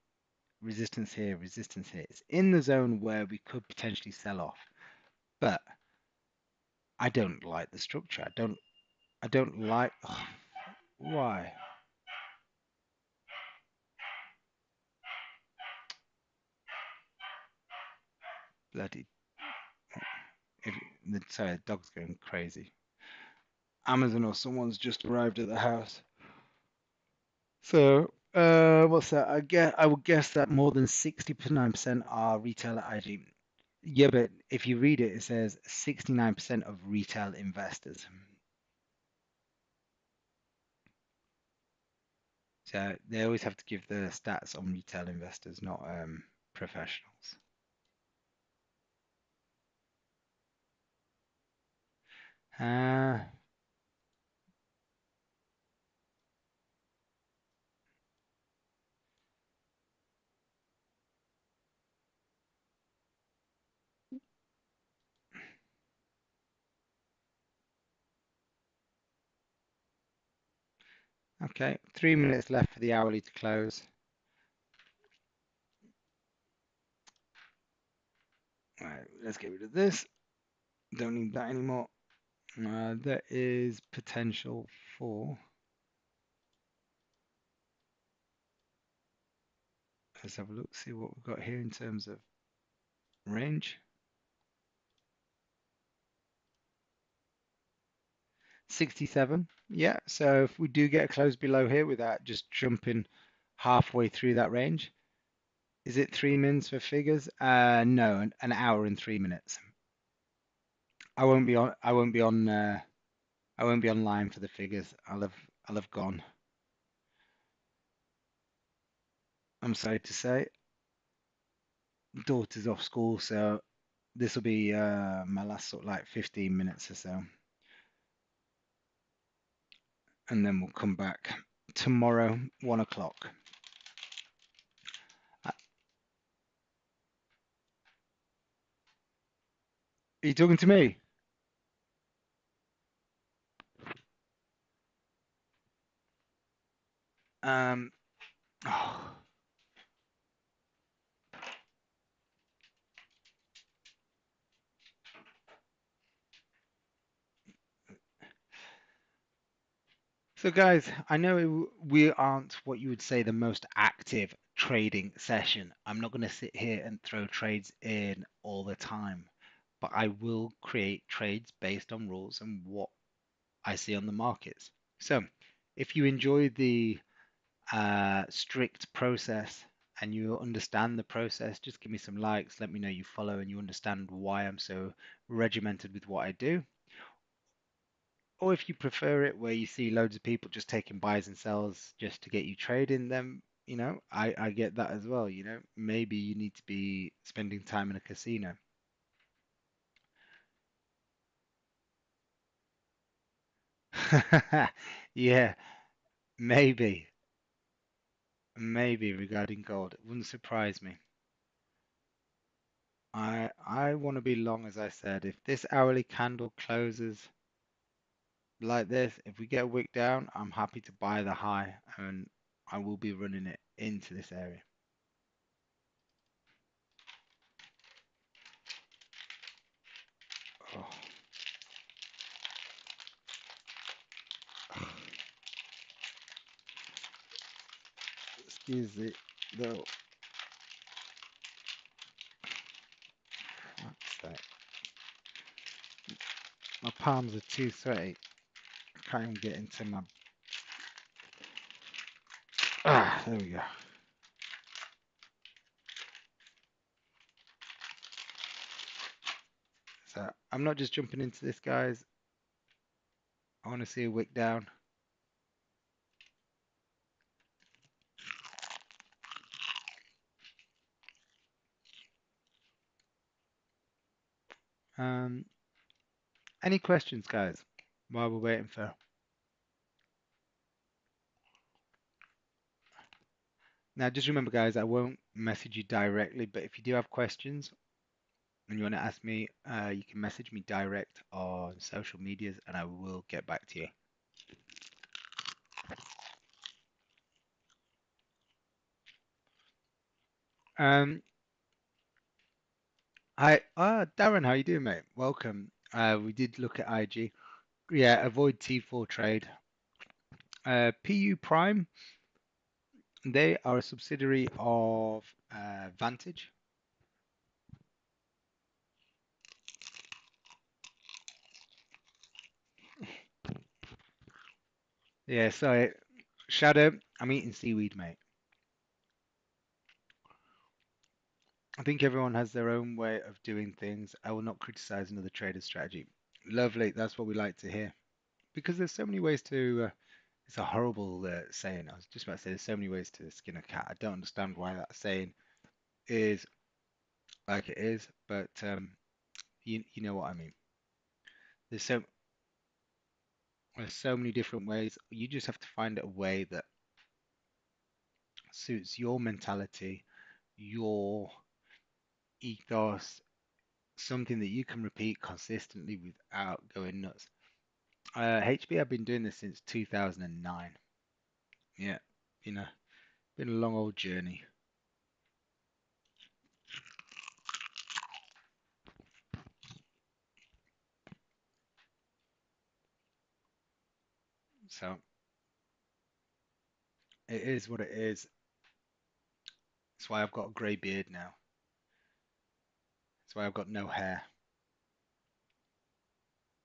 Resistance here, resistance here. It's in the zone where we could potentially sell off. but I don't like the structure. I don't like. Ugh, why? Bloody. If, sorry, the dog's going crazy. Amazon or someone's just arrived at the house. So, what's that? I would guess that more than 69% are retail at IG. Yeah, but if you read it, it says 69% of retail investors. So they always have to give the stats on retail investors, not professionals. Uh, okay, 3 minutes left for the hourly to close. All right, let's get rid of this. Don't need that anymore. There is potential for. Let's have a look, see what we've got here in terms of range. 67. Yeah, so if we do get a close below here without just jumping halfway through that range, is it 3 minutes for figures? No, an hour and 3 minutes. I won't be on. I won't be on. I won't be online for the figures. I'll have gone. I'm sorry to say, daughter's off school, so this will be my last sort of like 15 minutes or so, and then we'll come back tomorrow, 1 o'clock. Are you talking to me? Um. Oh. So, guys, I know we aren't what you would say the most active trading session. I'm not going to sit here and throw trades in all the time, but I will create trades based on rules and what I see on the markets. So, if you enjoy the strict process and you understand the process, just give me some likes. Let me know you follow and you understand why I'm so regimented with what I do. Or if you prefer it where you see loads of people just taking buys and sells just to get you trading, then I get that as well. Maybe you need to be spending time in a casino. Yeah, maybe, maybe regarding gold. It wouldn't surprise me. I want to be long, as I said. If this hourly candle closes like this, if we get a wick down, I'm happy to buy the high and I will be running it into this area. Oh. Excuse it, though. Fuck's sake. My palms are too sweaty. I can't even get into my. There we go. So I'm not just jumping into this, guys. I want to see a wick down. Um, any questions, guys, while we're waiting for. Now, just remember, guys, I won't message you directly, but if you do have questions and you want to ask me, you can message me direct on social medias and I will get back to you. Um, Hi, Darren, how you doing, mate? Welcome. We did look at IG. Yeah, avoid T4 trade. PU Prime, they are a subsidiary of Vantage. Yeah, so Shadow, I'm eating seaweed, mate. I think everyone has their own way of doing things. I will not criticize another trader's strategy. Lovely, that's what we like to hear. Because there's so many ways to, it's a horrible saying. I was just about to say there's so many ways to skin a cat. I don't understand why that saying is like it is, but you know what I mean. There's so there's so many different ways. You just have to find a way that suits your mentality, your ethos, something that you can repeat consistently without going nuts. HB, I've been doing this since 2009. Yeah, you know, been a long old journey. So it is what it is. That's why I've got a grey beard now. That's why I've got no hair.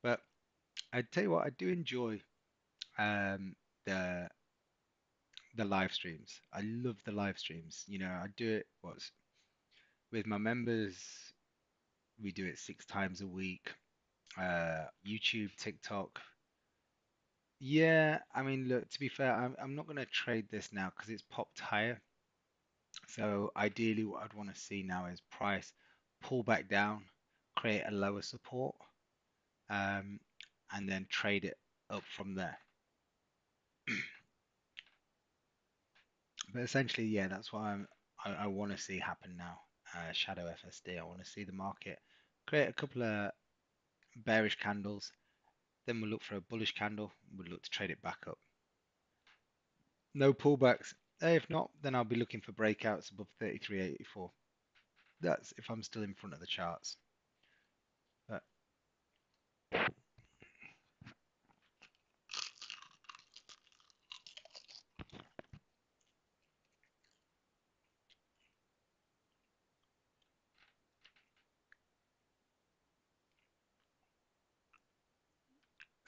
But I tell you what, I do enjoy um, the live streams. I love the live streams. I do it what's with my members. We do it 6 times a week. YouTube, TikTok. Yeah, I mean, look, to be fair, I'm not going to trade this now because it's popped higher. So ideally, what I'd want to see now is price pull back down, create a lower support, um, and then trade it up from there. But essentially, yeah, that's what I want to see happen now. Shadow FSD. I want to see the market create a couple of bearish candles. Then we'll look for a bullish candle. We'll look to trade it back up. No pullbacks. If not, then I'll be looking for breakouts above 33.84. That's if I'm still in front of the charts. But,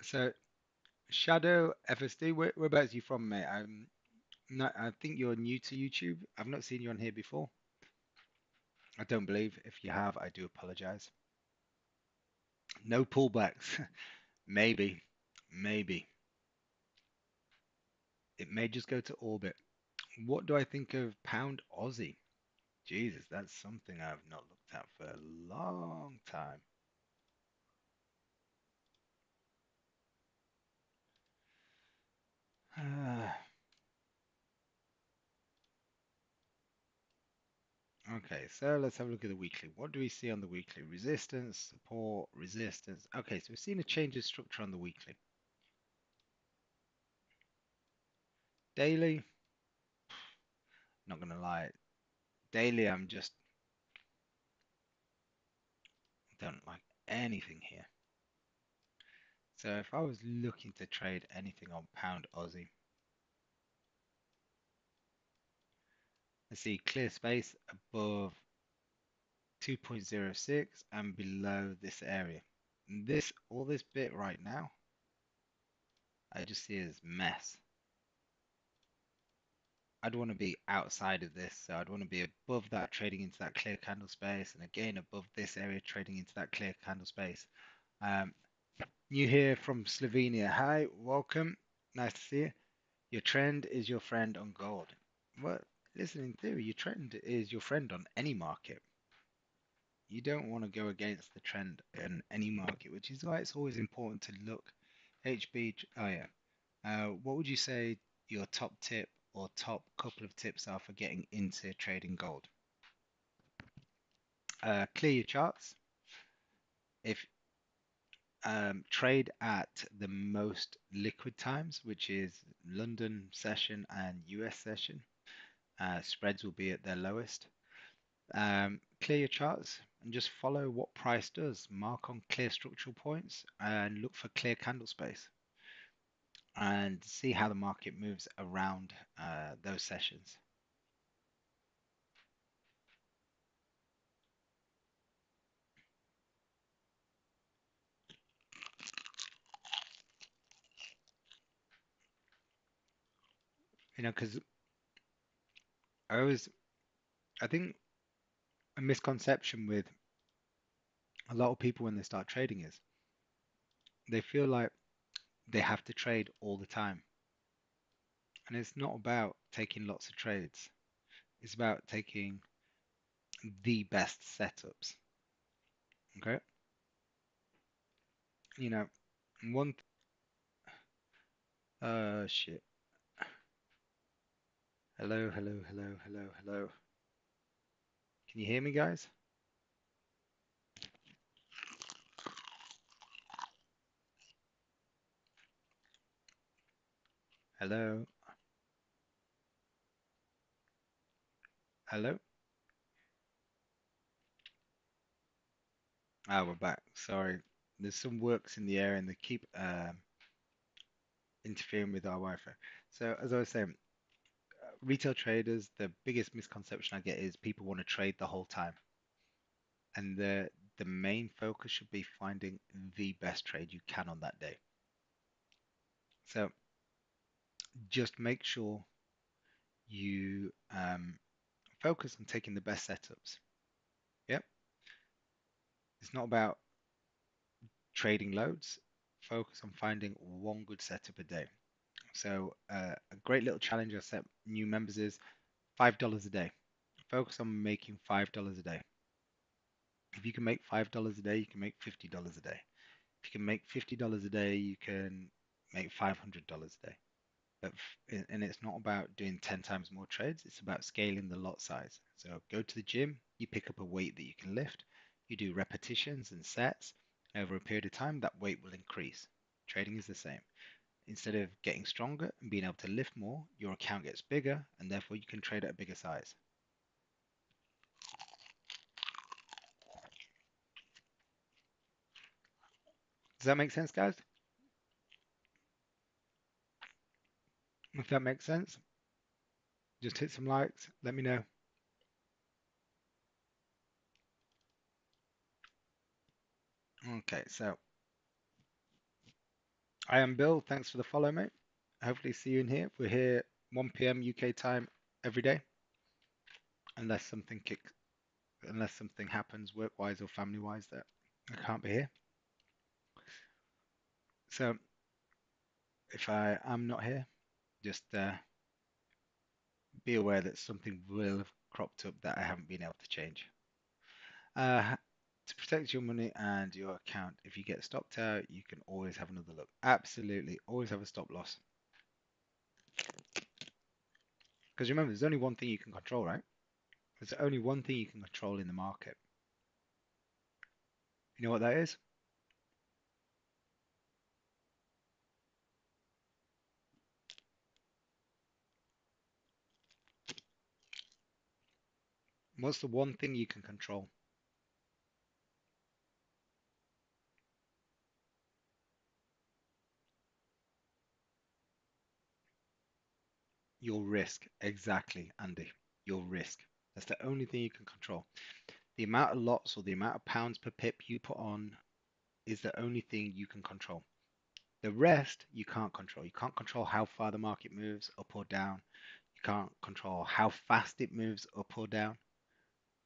so Shadow FSD, whereabouts are you from, mate? I think you're new to YouTube. I've not seen you on here before. I don't believe. If you have, I do apologize. No pullbacks. Maybe, maybe. It may just go to orbit. What do I think of pound Aussie? Jesus, that's something I've not looked at for a long time. Okay, so let's have a look at the weekly. What do we see on the weekly? Resistance, support, resistance. Okay, so we've seen a change of structure on the weekly. Daily, not gonna lie. Daily, I'm just don't like anything here. So if I was looking to trade anything on pound Aussie, let's see clear space above 2.06 and below this area. All this bit right now, I just see as mess. I'd want to be outside of this, so I'd want to be above that, trading into that clear candle space, and again above this area, trading into that clear candle space. Um, New here from Slovenia. Hi, welcome. Nice to see you. Your trend is your friend on gold. Well, listen, in theory, your trend is your friend on any market. You don't want to go against the trend in any market, which is why it's always important to look. HB, oh yeah. What would you say your top tip or top couple of tips are for getting into trading gold? Clear your charts. If trade at the most liquid times, which is London session and US session, spreads will be at their lowest. Clear your charts. and just follow what price does. Mark on clear structural points and look for clear candle space and see how the market moves around those sessions. Because I think a misconception with a lot of people when they start trading is they feel like they have to trade all the time. And it's not about taking lots of trades. It's about taking the best setups. Okay? You know, one shit. Hello, hello, hello, hello, hello. Can you hear me, guys? Hello, hello. Ah, we're back. Sorry. There's some works in the air and they keep interfering with our Wi-Fi. So as I was saying, retail traders, the biggest misconception I get is people want to trade the whole time. And the main focus should be finding the best trade you can on that day. So just make sure you focus on taking the best setups. Yep. It's not about trading loads. Focus on finding one good setup a day. So a great little challenge I set new members is $5 a day. Focus on making $5 a day. If you can make $5 a day, you can make $50 a day. If you can make $50 a day, you can make $500 a day. And it's not about doing 10 times more trades, it's about scaling the lot size. So go to the gym, you pick up a weight that you can lift, you do repetitions and sets. Over a period of time, that weight will increase. Trading is the same. Instead of getting stronger and being able to lift more, your account gets bigger and therefore you can trade at a bigger size. Does that make sense, guys? If that makes sense, just hit some likes, let me know. Okay, so I am Bill. Thanks for the follow, mate. Hopefully see you in here. We're here 1 p.m. UK time every day, unless unless something happens work-wise or family-wise that I can't be here. So if I am not here, just be aware that something will have cropped up that I haven't been able to change. To protect your money and your account, if you get stopped out, you can always have another look. Absolutely, always have a stop loss. Because remember, there's only one thing you can control, right? There's only one thing you can control in the market. You know what that is? What's the one thing you can control? Your risk. Exactly, Andy. Your risk. That's the only thing you can control. The amount of lots or the amount of pounds per pip you put on is the only thing you can control. The rest you can't control. You can't control how far the market moves up or down. You can't control how fast it moves up or down.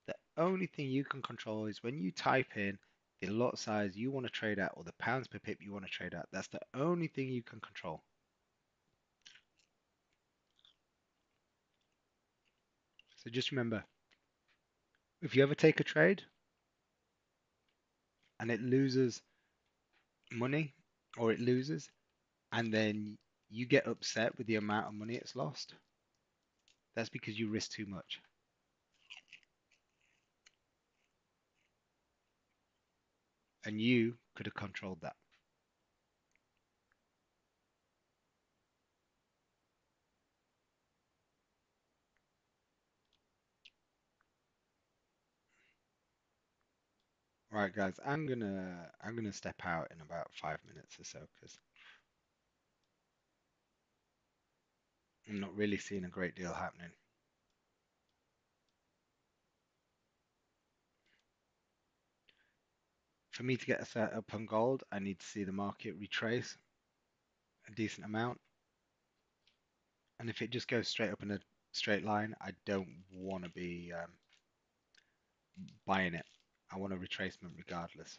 The only thing you can control is when you type in the lot size you want to trade at or the pounds per pip you want to trade at. That's the only thing you can control. So just remember, if you ever take a trade and it loses money or it loses, and then you get upset with the amount of money it's lost, that's because you risk too much. And you could have controlled that. Right, guys, I'm gonna step out in about 5 minutes or so because I'm not really seeing a great deal happening. For me to get a set up on gold, I need to see the market retrace a decent amount, and if it just goes straight up in a straight line, I don't want to be buying it. I want a retracement regardless.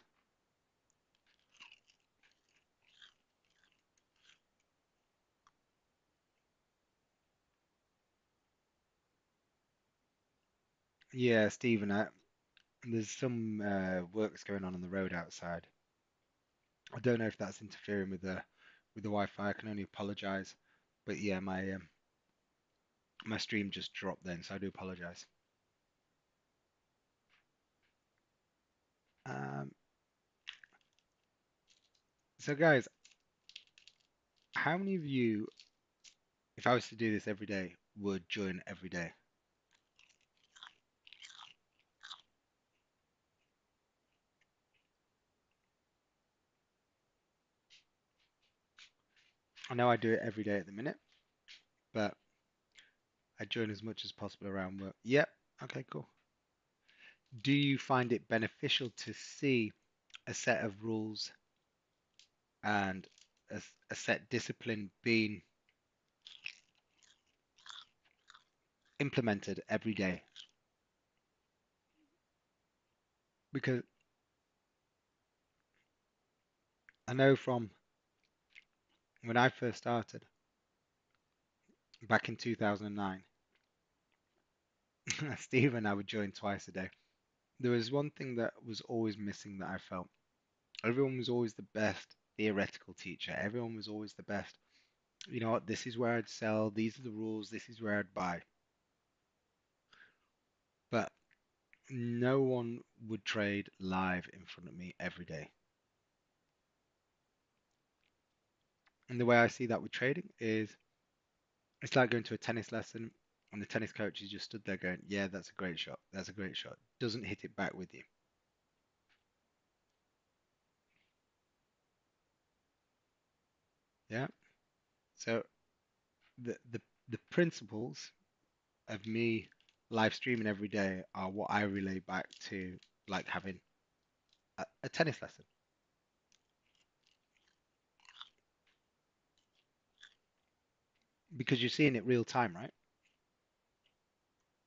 Yeah, Stephen, there's some works going on the road outside. I don't know if that's interfering with the Wi-Fi. I can only apologize. But yeah, my stream just dropped then, so I do apologize. Um, so guys, how many of you, if I was to do this every day, would join every day? I know I do it every day at the minute, but I join as much as possible around work. Yep. Okay, cool. Do you find it beneficial to see a set of rules and a set discipline being implemented every day? Because I know from when I first started back in 2009, Steve and I would join twice a day. There was one thing that was always missing that I felt. Everyone was always the best theoretical teacher. Everyone was always the best. You know what? This is where I'd sell. These are the rules. This is where I'd buy. But no one would trade live in front of me every day. And the way I see that with trading is it's like going to a tennis lesson and the tennis coach is just stood there going, yeah, that's a great shot. That's a great shot. Doesn't hit it back with you. Yeah. So the principles of me live streaming every day are what I relay back to like having a tennis lesson because you're seeing it real time, right?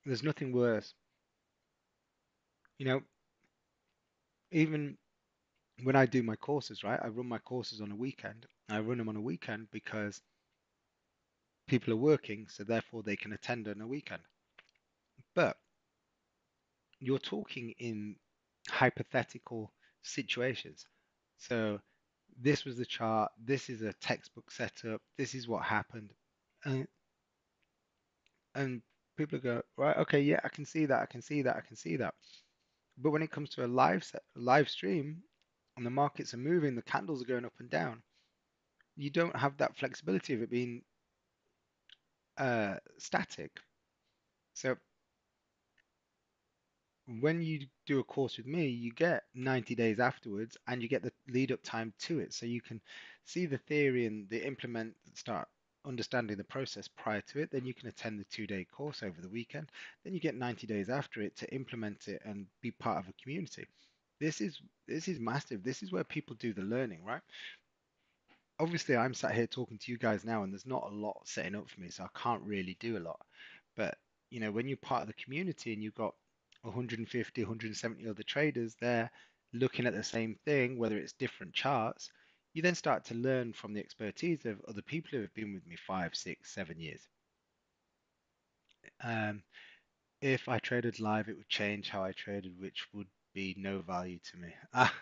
There's nothing worse. You know, even when I do my courses, right? I run my courses on a weekend. I run them on a weekend because people are working, so therefore they can attend on a weekend. But you're talking in hypothetical situations. So this was the chart, this is a textbook setup, this is what happened. And and people go, right, okay, yeah, I can see that, I can see that, I can see that. But when it comes to a live stream and the markets are moving, the candles are going up and down, you don't have that flexibility of it being static. So when you do a course with me, you get 90 days afterwards and you get the lead up time to it. So you can see the theory and the implement, start understanding the process prior to it. Then you can attend the 2 day course over the weekend. Then you get 90 days after it to implement it and be part of a community. This is massive. This is where people do the learning, right? Obviously I'm sat here talking to you guys now and there's not a lot setting up for me, so I can't really do a lot. But when you're part of the community and you've got 150, 170 other traders there looking at the same thing, whether it's different charts, you then start to learn from the expertise of other people who have been with me 5, 6, 7 years. Um, if I traded live, it would change how I traded, which would be no value to me. Ah,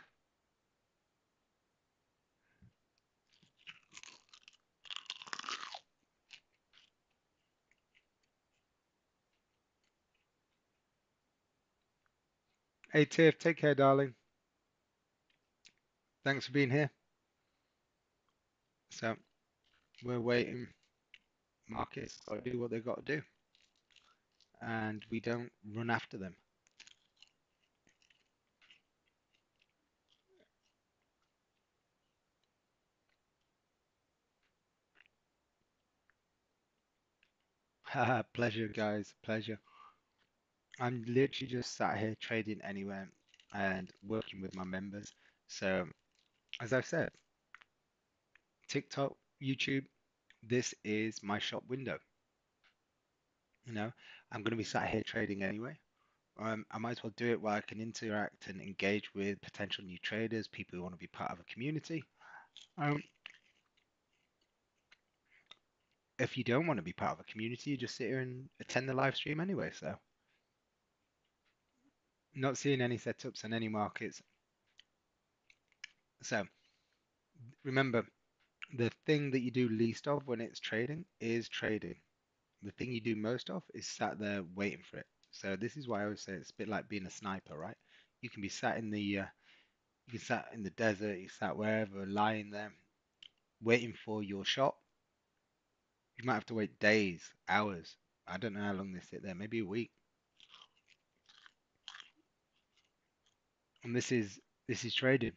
hey Tiff, take care, darling. Thanks for being here. So we're waiting. Markets got to do what they've got to do, and we don't run after them. Pleasure, guys. Pleasure. I'm literally just sat here trading anywhere and working with my members. So, as I've said, TikTok, YouTube, this is my shop window. You know, I'm going to be sat here trading anyway. I might as well do it where I can interact and engage with potential new traders, people who want to be part of a community. Um, if you don't want to be part of a community, you just sit here and attend the live stream anyway. So, not seeing any setups on any markets. So, remember, the thing that you do least of when it's trading is trading. The thing you do most of is sat there waiting for it. So this is why I always say it's a bit like being a sniper, right? You can be sat in you can sat in the desert, you sat wherever, lying there, waiting for your shot. You might have to wait days, hours. I don't know how long they sit there, maybe a week. And this is trading.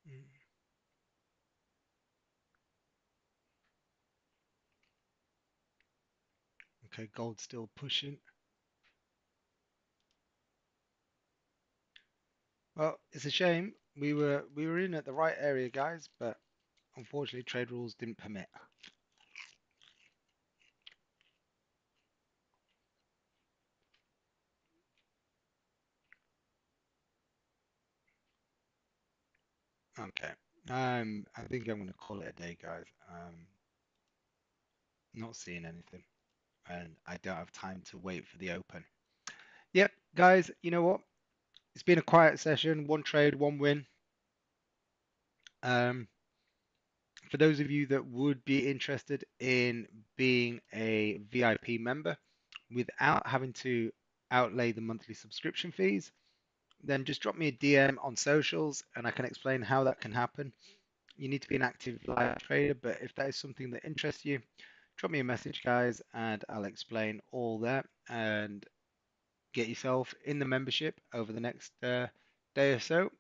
Mm. Okay, gold's still pushing. Well, it's a shame. We were in at the right area, guys, but unfortunately trade rules didn't permit. Okay. I think I'm gonna call it a day, guys. Not seeing anything, and I don't have time to wait for the open. Yep, guys, you know what? It's been a quiet session, one trade, one win. Um, for those of you that would be interested in being a VIP member without having to outlay the monthly subscription fees, then just drop me a DM on socials and I can explain how that can happen. You need to be an active live trader, but if that is something that interests you, drop me a message, guys, and I'll explain all that and get yourself in the membership over the next day or so.